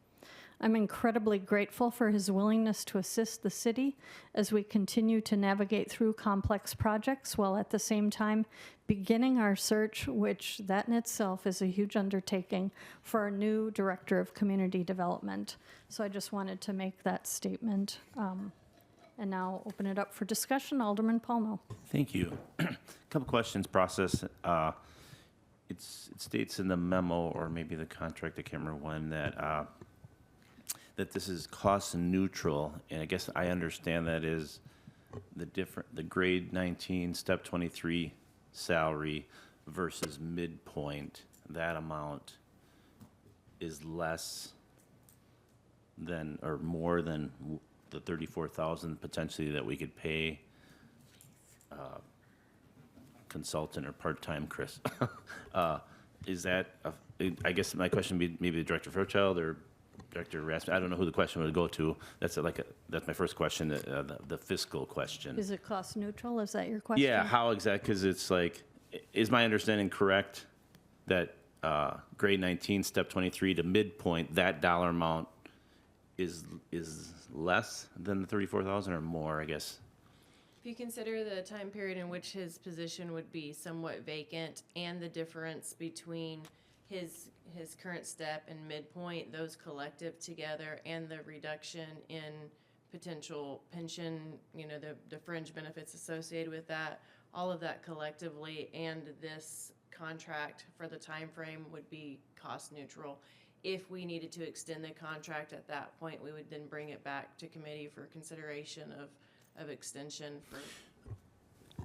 I'm incredibly grateful for his willingness to assist the city as we continue to navigate through complex projects while at the same time beginning our search, which that in itself is a huge undertaking, for our new Director of Community Development. So I just wanted to make that statement. And now open it up for discussion. Alderman Palmo. Thank you. A couple questions, process. It states in the memo, or maybe the contract, I can't remember when, that this is cost neutral, and I guess I understand that is the grade 19, step 23 salary versus midpoint. That amount is less than or more than the $34,000 potentially that we could pay consultant or part-time Chris. Is that, I guess my question would be maybe the Director Fairchild or Director Rasmussen. I don't know who the question would go to. That's that's my first question, the fiscal question. Is it cost neutral? Is that your question? Yeah, how exactly? Because it's like, is my understanding correct that grade 19, step 23 to midpoint, that dollar amount is less than the 34,000 or more, I guess? If you consider the time period in which his position would be somewhat vacant and the difference between his current step and midpoint, those collective together, and the reduction in potential pension, the fringe benefits associated with that, all of that collectively, and this contract for the time frame would be cost neutral. If we needed to extend the contract at that point, we would then bring it back to committee for consideration of extension for.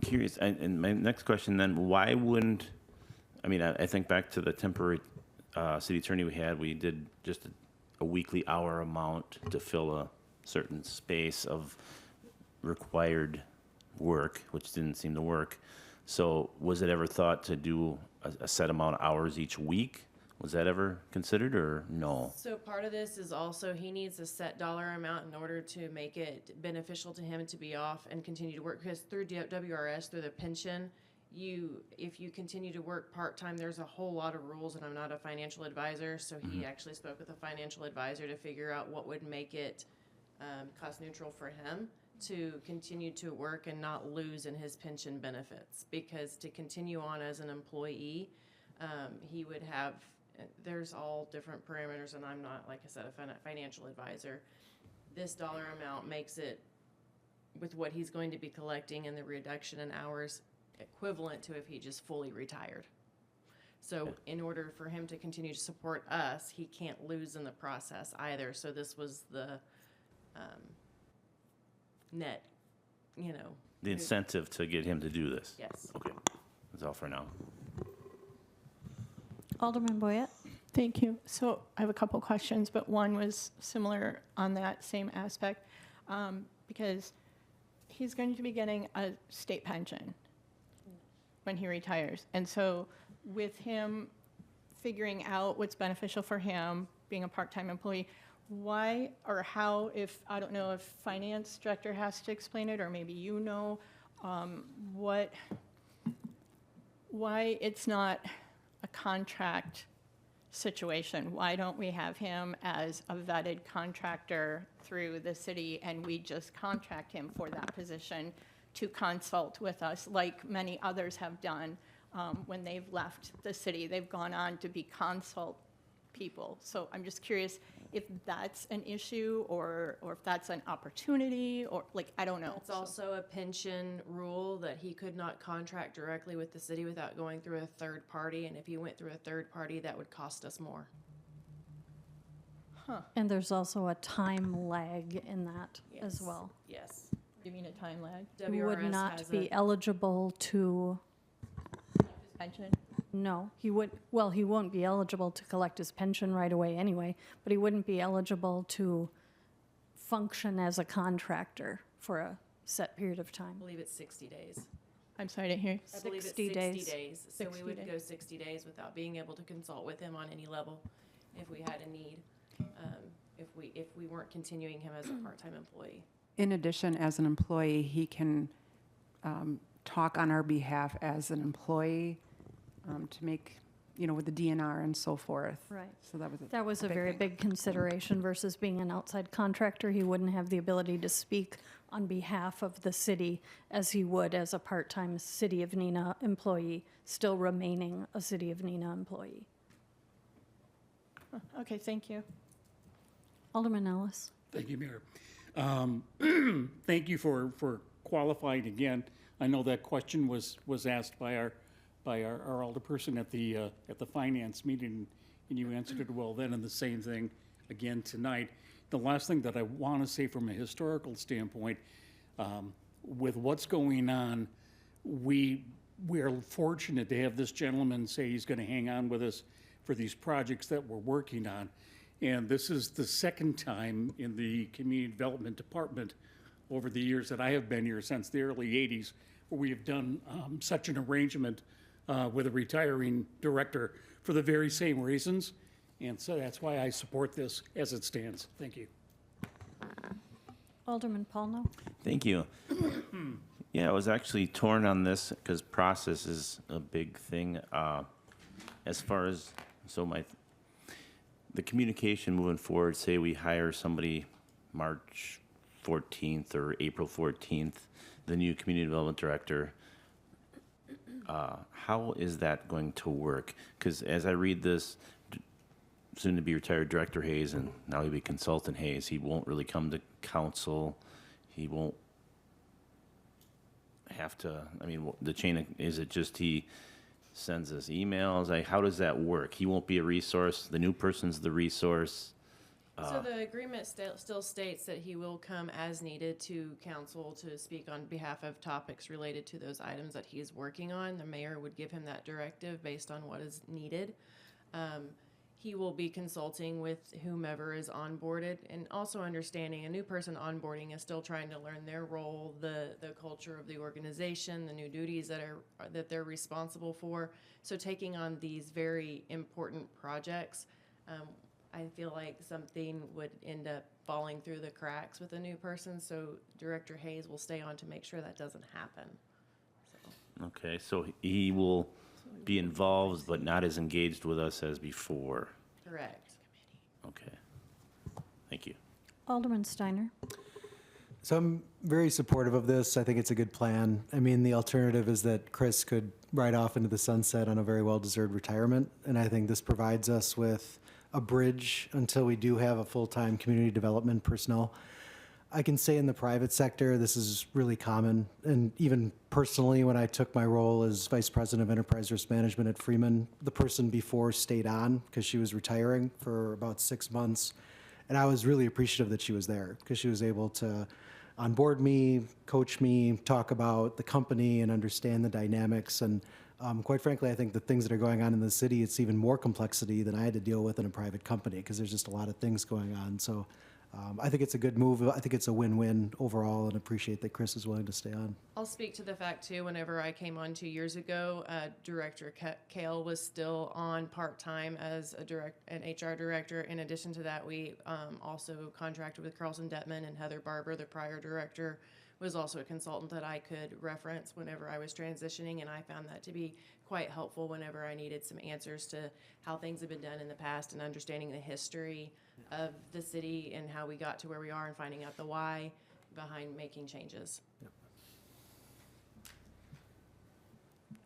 Curious, and my next question then, why wouldn't, I think back to the temporary city attorney we did just a weekly hour amount to fill a certain space of required work, which didn't seem to work. So was it ever thought to do a set amount of hours each week? Was that ever considered or no? So part of this is also he needs a set dollar amount in order to make it beneficial to him to be off and continue to work, because through WRS, through the pension, if you continue to work part-time, there's a whole lot of rules, and I'm not a financial advisor, so he actually spoke with a financial advisor to figure out what would make it cost neutral for him to continue to work and not lose in his pension benefits. Because to continue on as an employee, he would have, there's all different parameters, and I'm not, like I said, a financial advisor. This dollar amount makes it, with what he's going to be collecting and the reduction in hours, equivalent to if he just fully retired. So in order for him to continue to support us, he can't lose in the process either. So this was the net, The incentive to get him to do this? Yes. Okay, that's all for now. Alderman Boyette. Thank you. So I have a couple questions, but one was similar on that same aspect, because he's going to be getting a state pension when he retires. And so with him figuring out what's beneficial for him, being a part-time employee, why or how, I don't know if finance director has to explain it, or maybe why it's not a contract situation. Why don't we have him as a vetted contractor through the city, and we just contract him for that position to consult with us, like many others have done when they've left the city. They've gone on to be consult people. So I'm just curious if that's an issue, or if that's an opportunity, or I don't know. It's also a pension rule that he could not contract directly with the city without going through a third party, and if he went through a third party, that would cost us more. And there's also a time lag in that as well. Yes. Do you mean a time lag? He would WRS not has be a, eligible to, Pension? no, he would, well, he won't be eligible to collect his pension right away anyway, but he wouldn't be eligible to function as a contractor for a set period of I time. believe it's 60 days. I'm sorry, I didn't hear you. I believe it's 60 60 days. days. So 60 we would days. go 60 days without being able to consult with him on any level if we had a need, if we weren't continuing him as a part-time employee. In addition, as an employee, he can talk on our behalf as an employee to make, with the DNR and so forth. Right. So that was That was a very thing. big consideration versus being an outside contractor. He wouldn't have the ability to speak on behalf of the city as he would as a part-time City of Neenah employee, still remaining a City of Neenah employee. Okay, thank you. Alderman Ellis. Thank you, Mayor. Thank you for qualifying again. I know that question was asked by our alderperson at the finance meeting, and you answered it well then, and the same thing again tonight. The last thing that I want to say from a historical standpoint, with what's going on, we are fortunate to have this gentleman say he's going to hang on with us for these projects that we're working on. And this is the second time in the Community Development Department over the years that I have been here, since the early 80s, where we have done such an arrangement with a retiring director for the very same reasons. And so that's why I support this as it stands. Thank you. Alderman Paulno. Thank you. Yeah, I was actually torn on this because process is a big thing. As far as, the communication moving forward, say we hire somebody March 14th or April 14th, the new community development director, how is that going to work? Because as I read this, soon to be retired Director Hayes, and now he'll be Consultant Hayes, he won't really come to council. He won't have to, the chain, is it just he sends us emails? Like, how does that work? He won't be a resource. The new person's the resource. So the agreement still states that he will come as needed to council to speak on behalf of topics related to those items that he is working on. The mayor would give him that directive based on what is needed. He will be consulting with whomever is onboarded, and also understanding a new person onboarding is still trying to learn their role, the culture of the organization, the new duties that they're responsible for. So taking on these very important projects, I feel like something would end up falling through the cracks with a new person. So Director Hayes will stay on to make sure that doesn't happen. Okay, so he will be involved but not as engaged with us as before. Correct. Okay. Thank you. Alderman Steiner. So I'm very supportive of this. I think it's a good plan. The alternative is that Chris could ride off into the sunset on a very well-deserved retirement. And I think this provides us with a bridge until we do have a full-time community development personnel. I can say in the private sector, this is really common. And even personally, when I took my role as Vice President of Enterprise Risk Management at Freeman, the person before stayed on because she was retiring for about 6 months. And I was really appreciative that she was there because she was able to onboard me, coach me, talk about the company and understand the dynamics. And quite frankly, I think the things that are going on in the city, it's even more complexity than I had to deal with in a private company because there's just a lot of things going on. So I think it's a good move. I think it's a win-win overall, and appreciate that Chris is willing to stay on. I'll speak to the fact too, whenever I came on 2 years ago, Director Kale was still on part-time as an HR director. In addition to that, we also contracted with Carlson Detman, and Heather Barber, the prior director, was also a consultant that I could reference whenever I was transitioning, and I found that to be quite helpful whenever I needed some answers to how things have been done in the past and understanding the history of the city and how we got to where we are and finding out the why behind making changes. Yep.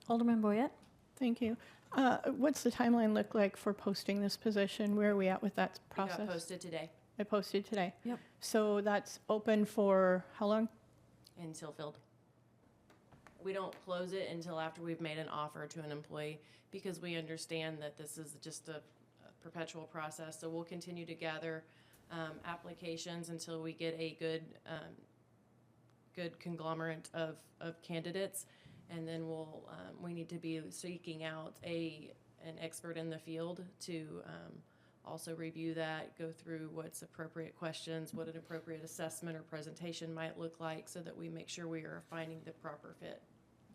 Alderman Boyette. Thank you. What's the timeline look like for posting this position? Where are we at with that It process? got posted today I posted today. Yep. So that's open for how long? until filled. We don't close it until after we've made an offer to an employee because we understand that this is just a perpetual process. So we'll continue to gather applications until we get a good good conglomerate of candidates. And then we need to be seeking out an expert in the field to also review that, go through what's appropriate questions, what an appropriate assessment or presentation might look like, so that we make sure we are finding the proper fit.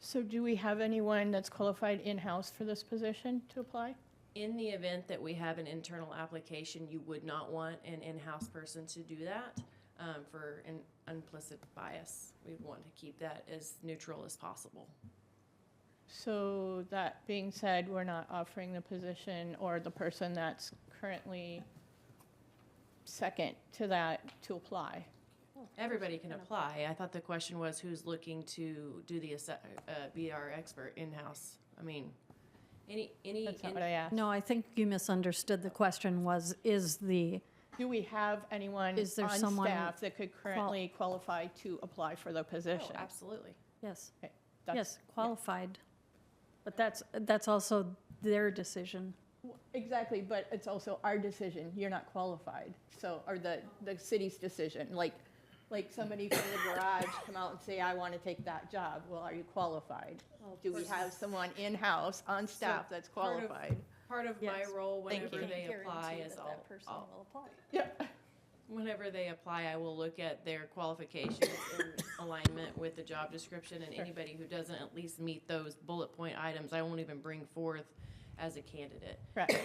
So do we have anyone that's qualified in-house for this position to apply? In the event that we have an internal application, you would not want an in-house person to do that for an implicit bias. We want to keep that as neutral as possible. So that being said, we're not offering the position or the person that's currently second to that to apply. Everybody can apply. I thought the question was who's looking to do be our expert in-house. I mean, That's not what I asked. No, I think you misunderstood. The question was, Do we have anyone Is there on someone staff that could currently qualify to apply for the position? Oh, absolutely. yes, Okay, yes, qualified. But that's also their decision. Exactly, but it's also our decision. You're not qualified. So, or the city's decision. Like somebody from the garage come out and say, I want to take that job. Well, are you qualified? Do we have someone in-house on staff that's qualified? Part of my Yes. role Thank whenever you. they apply is I'll Yeah. whenever they apply, I will look at their qualifications in alignment with the job description, and anybody who doesn't at least meet those bullet point items, I won't even bring forth as a candidate. Right.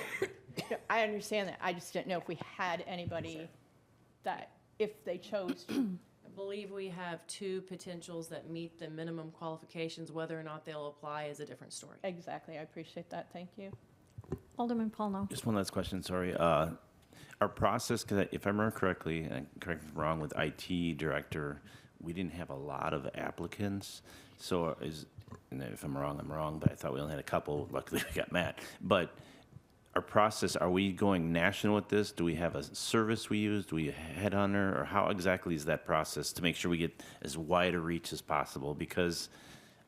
Yeah, I understand that. I just didn't know if we had anybody that, if they chose to. I believe we have 2 potentials that meet the minimum qualifications. Whether or not they'll apply is a different story. Exactly. I appreciate that. Thank you. Alderman Paul, no. Just one last question, sorry. Our process, because if I remember correctly, and correct me if I'm wrong, with IT director, we didn't have a lot of applicants. So and if I'm wrong, but I thought we only had a couple. Luckily, we got Matt. But our process, are we going national with this? Do we have a service we use? Do we headhunter? Or how exactly is that process to make sure we get as wide a reach as possible? Because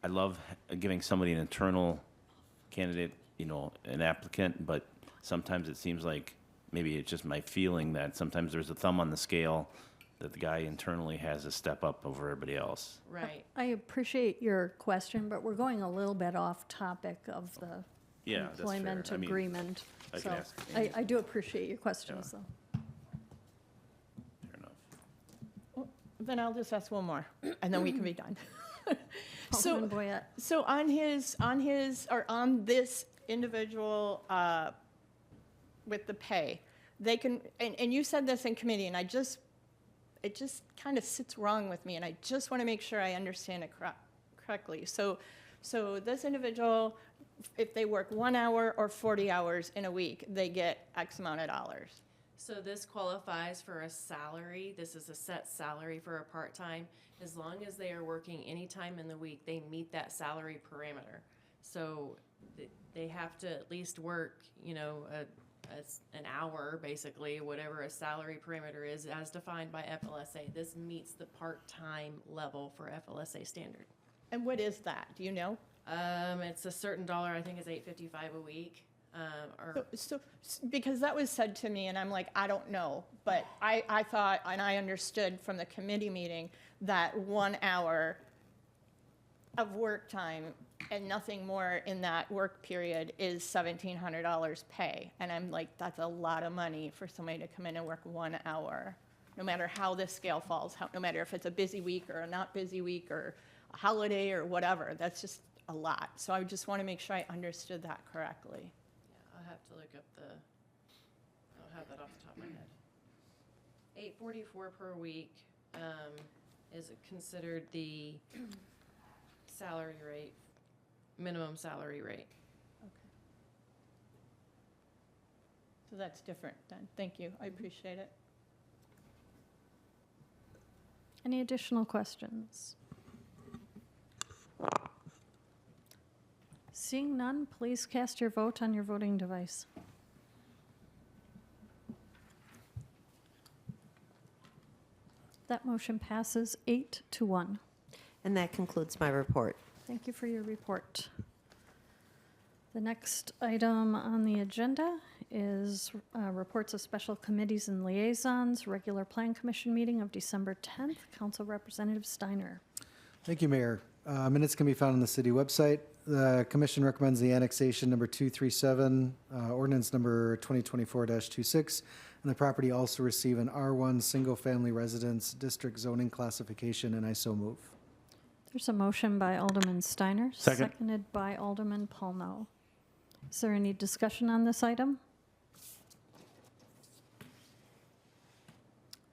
I love giving somebody an internal candidate, an applicant, but sometimes it seems like maybe it's just my feeling that sometimes there's a thumb on the scale that the guy internally has a step up over everybody else. Right. I appreciate your question, but we're going a little bit off topic of the Yeah, that's fair. employment I mean, agreement. I can So ask I do appreciate your questions, Yeah. though. Fair enough. Then I'll just ask one more, and then we can be done. Alderman Boyette. So on this individual, with the pay, they can, and you said this in committee, and it just kind of sits wrong with me, and I just want to make sure I understand it correctly. So this individual, if they work 1 hour or 40 hours in a week, they get X amount of dollars. So this qualifies for a salary. This is a set salary for a part-time. As long as they are working any time in the week, they meet that salary parameter. So they have to at least work, an hour, basically, whatever a salary parameter is, as defined by FLSA. This meets the part-time level for FLSA standard. And what is that? Do you know? It's a certain dollar, I think it's $8.55 a week. So, because that was said to me, and I'm like, I don't know. But I thought, and I understood from the committee meeting, that 1 hour of work time and nothing more in that work period is $1,700 pay. And I'm like, that's a lot of money for somebody to come in and work 1 hour, no matter how this scale falls, no matter if it's a busy week or a not busy week or a holiday or whatever. That's just a lot. So I just want to make sure I understood that correctly. Yeah, I'll have to look up I don't have that off the top of my head. $8.44 per week is considered the salary rate, minimum salary rate. Okay. So that's different then. Thank you. I appreciate it. Any additional questions? Seeing none, please cast your vote on your voting device. That motion passes 8-1. And that concludes my report. Thank you for your report. The next item on the agenda is reports of special committees and liaisons, regular plan commission meeting of December 10th. Council Representative Steiner. Thank you, Mayor. Minutes can be found on the city website. The commission recommends the annexation number 237, ordinance number 2024-26, and the property also receive an R1 single-family residence district zoning classification, and I so move. There's a motion by Alderman Steiner, Second. seconded by Alderman Paulno. Is there any discussion on this item?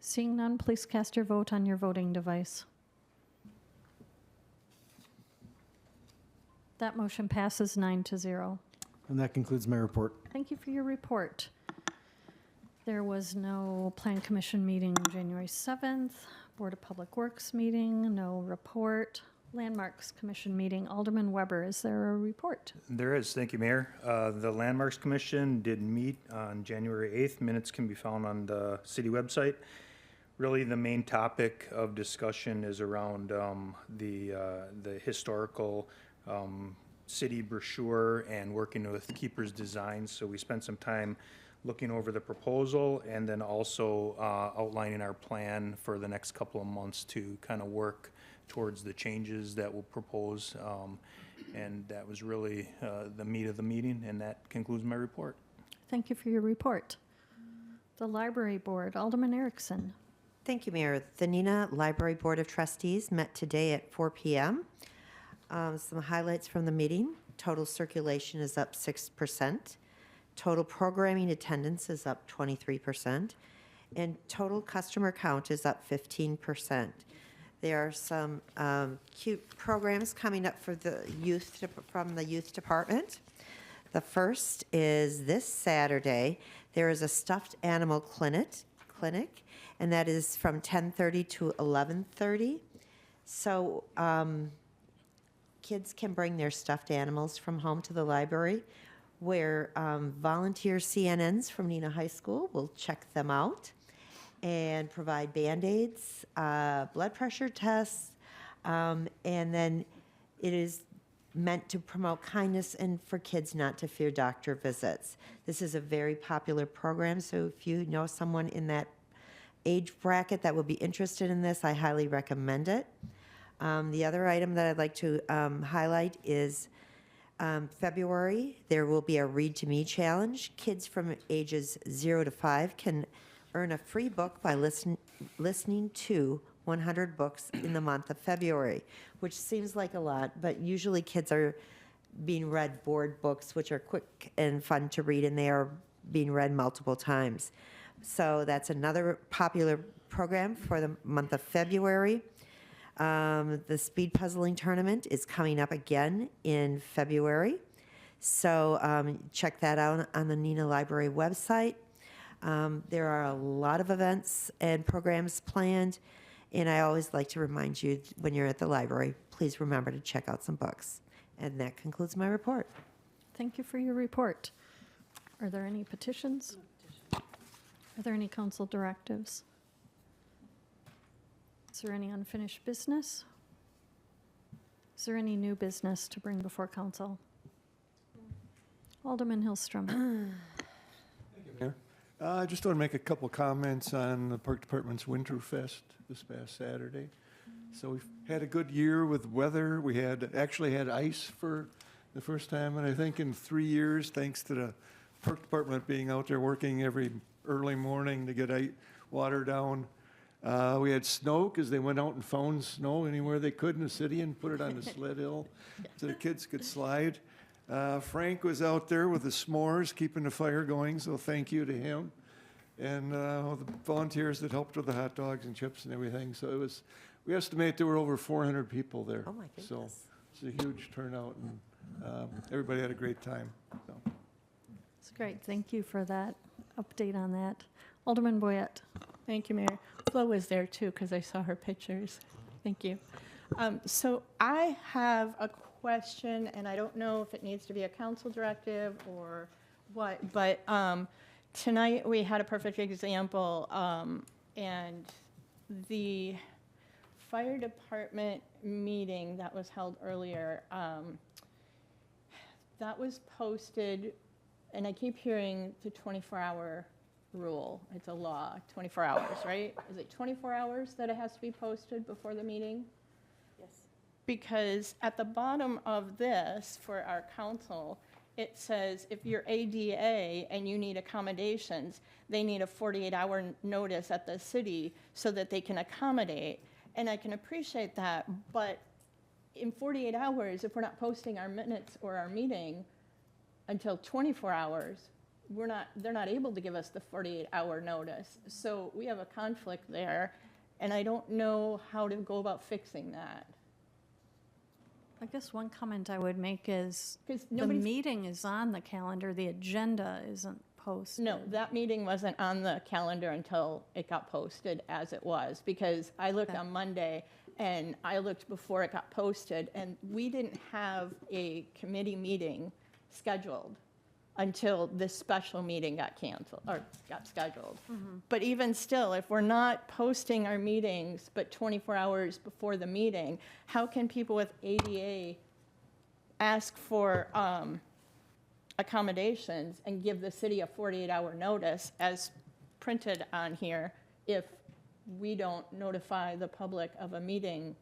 Seeing none, please cast your vote on your voting device. That motion passes 9-0. And that concludes my report. Thank you for your report. There was no Plan Commission meeting January 7th, Board of Public Works meeting, no report. Landmarks Commission meeting, Alderman Weber, is there a report? There is, thank you, Mayor. The Landmarks Commission did meet on January 8th. Minutes can be found on the city website. Really, the main topic of discussion is around the historical city brochure and working with Keeper's Designs. So we spent some time looking over the proposal and then also outlining our plan for the next couple of months to kind of work towards the changes that we'll propose. And that was really the meat of the meeting, and that concludes my report. Thank you for your report. The Library Board, Alderman Erickson. Thank you, Mayor. The Neenah Library Board of Trustees met today at 4 p.m. Some highlights from the meeting. Total circulation is up 6%. Total programming attendance is up 23%. And total customer count is up 15%. There are some cute programs coming up for the youth from the youth department. The first is this Saturday. There is a stuffed animal clinic, and that is from 10:30 to 11:30. So kids can bring their stuffed animals from home to the library, where volunteer CNNs from Neenah High School will check them out and provide Band-Aids, blood pressure tests, and then it is meant to promote kindness and for kids not to fear doctor visits. This is a very popular program, so if you know someone in that age bracket that will be interested in this, I highly recommend it. The other item that I'd like to highlight is February, there will be a Read to Me challenge. Kids from ages 0 to 5 can earn a free book by listening to 100 books in the month of February, which seems like a lot, but usually kids are being read board books, which are quick and fun to read, and they are being read multiple times. So that's another popular program for the month of February. The speed puzzling tournament is coming up again in February. So check that out on the Neenah Library website. There are a lot of events and programs planned, and I always like to remind you when you're at the library, please remember to check out some books. And that concludes my report. Thank you for your report. Are there any petitions? Are there any council directives? Is there any unfinished business? Is there any new business to bring before council? Alderman Hillstrom. Thank you, Mayor. I just want to make a couple comments on the Park Department's Winterfest this past Saturday. So we've had a good year with weather. We actually had ice for the first time, and I think in 3 years, thanks to the Park Department being out there working every early morning to get water down. We had snow because they went out and found snow anywhere they could in the city and put it on the sled hill so the kids could slide. Frank was out there with the s'mores, keeping the fire going, so thank you to him. And all the volunteers that helped with the hot dogs and chips and everything. So we estimate there were over 400 people there. Oh, my goodness. So it's a huge turnout, and everybody had a great time. So. It's great. Thank you for that update on that. Alderman Boyette. Thank you, Mayor. Flo was there too because I saw her pictures. Thank you. So I have a question, and I don't know if it needs to be a council directive or what, but tonight we had a perfect example, and the fire department meeting that was held earlier, that was posted, and I keep hearing the 24-hour rule. It's a law, 24 hours, right? Is it 24 hours that it has to be posted before the meeting? Yes. because at the bottom of this for our council, it says if you're ADA and you need accommodations, they need a 48-hour notice at the city so that they can accommodate. And I can appreciate that, but in 48 hours, if we're not posting our minutes or our meeting until 24 hours, they're not able to give us the 48-hour notice. So we have a conflict there, and I don't know how to go about fixing that. I guess one comment I would make is 'Cause the nobody's- meeting is on the calendar, the agenda isn't posted. No, that meeting wasn't on the calendar until it got posted as it was, because I looked Okay. on Monday and I looked before it got posted, and we didn't have a committee meeting scheduled until this special meeting got canceled, or got scheduled. But even still, if we're not posting our meetings but 24 hours before the meeting, how can people with ADA ask for accommodations and give the city a 48-hour notice as printed on here if we don't notify the public of a meeting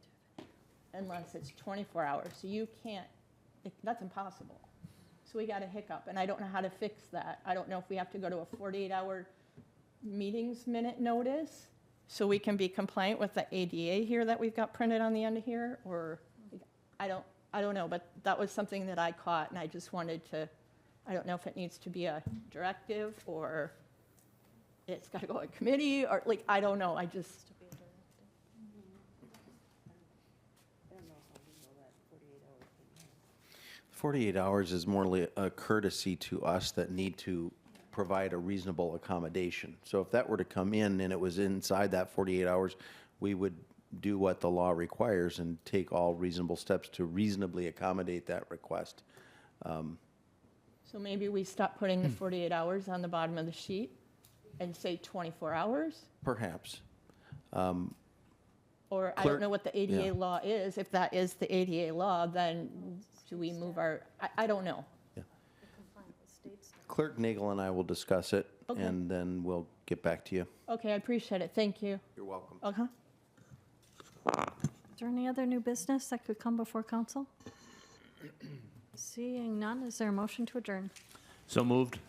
unless it's 24 hours? So you can't, that's impossible. So we got a hiccup, and I don't know how to fix that. I don't know if we have to go to a 48-hour meetings minute notice so we can be compliant with the ADA here that we've got printed on the end of here, or I don't know, but that was something that I caught, and I just wanted to, I don't know if it needs to be a directive or it's got to go to committee, or like, I don't know, I just. 48 hours is more a courtesy to us that need to provide a reasonable accommodation. So if that were to come in and it was inside that 48 hours, we would do what the law requires and take all reasonable steps to reasonably accommodate that request. So maybe we stop putting the 48 hours on the bottom of the sheet and say 24 hours? Perhaps. Or I Clerk- don't know what the ADA yeah. law is. If that is the ADA law, then do we move our, I don't know. Clerk Nagel and I will discuss it, Okay. and then we'll get back to you. Okay, I appreciate it. Thank you. You're welcome. Uh-huh. Is there any other new business that could come before council? Seeing none, is there a motion to adjourn? So moved.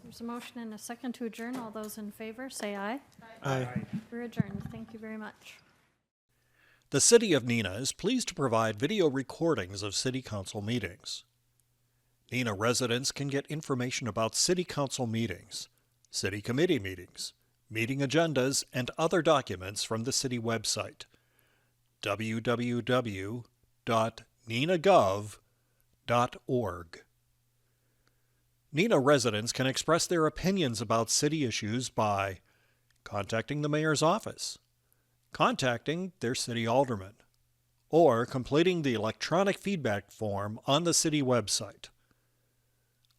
There's a motion and a second to adjourn. All those in favor, say aye. Aye. We're adjourned. Thank you very much. The City of Neenah is pleased to provide video recordings of City Council meetings. Neenah residents can get information about City Council meetings, City Committee meetings, meeting agendas, and other documents from the City website, www.neenahgov.org. Neenah residents can express their opinions about city issues by contacting the mayor's office, contacting their city alderman, or completing the electronic feedback form on the city website.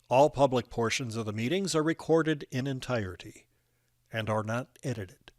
All public portions of the meetings are recorded in entirety and are not edited.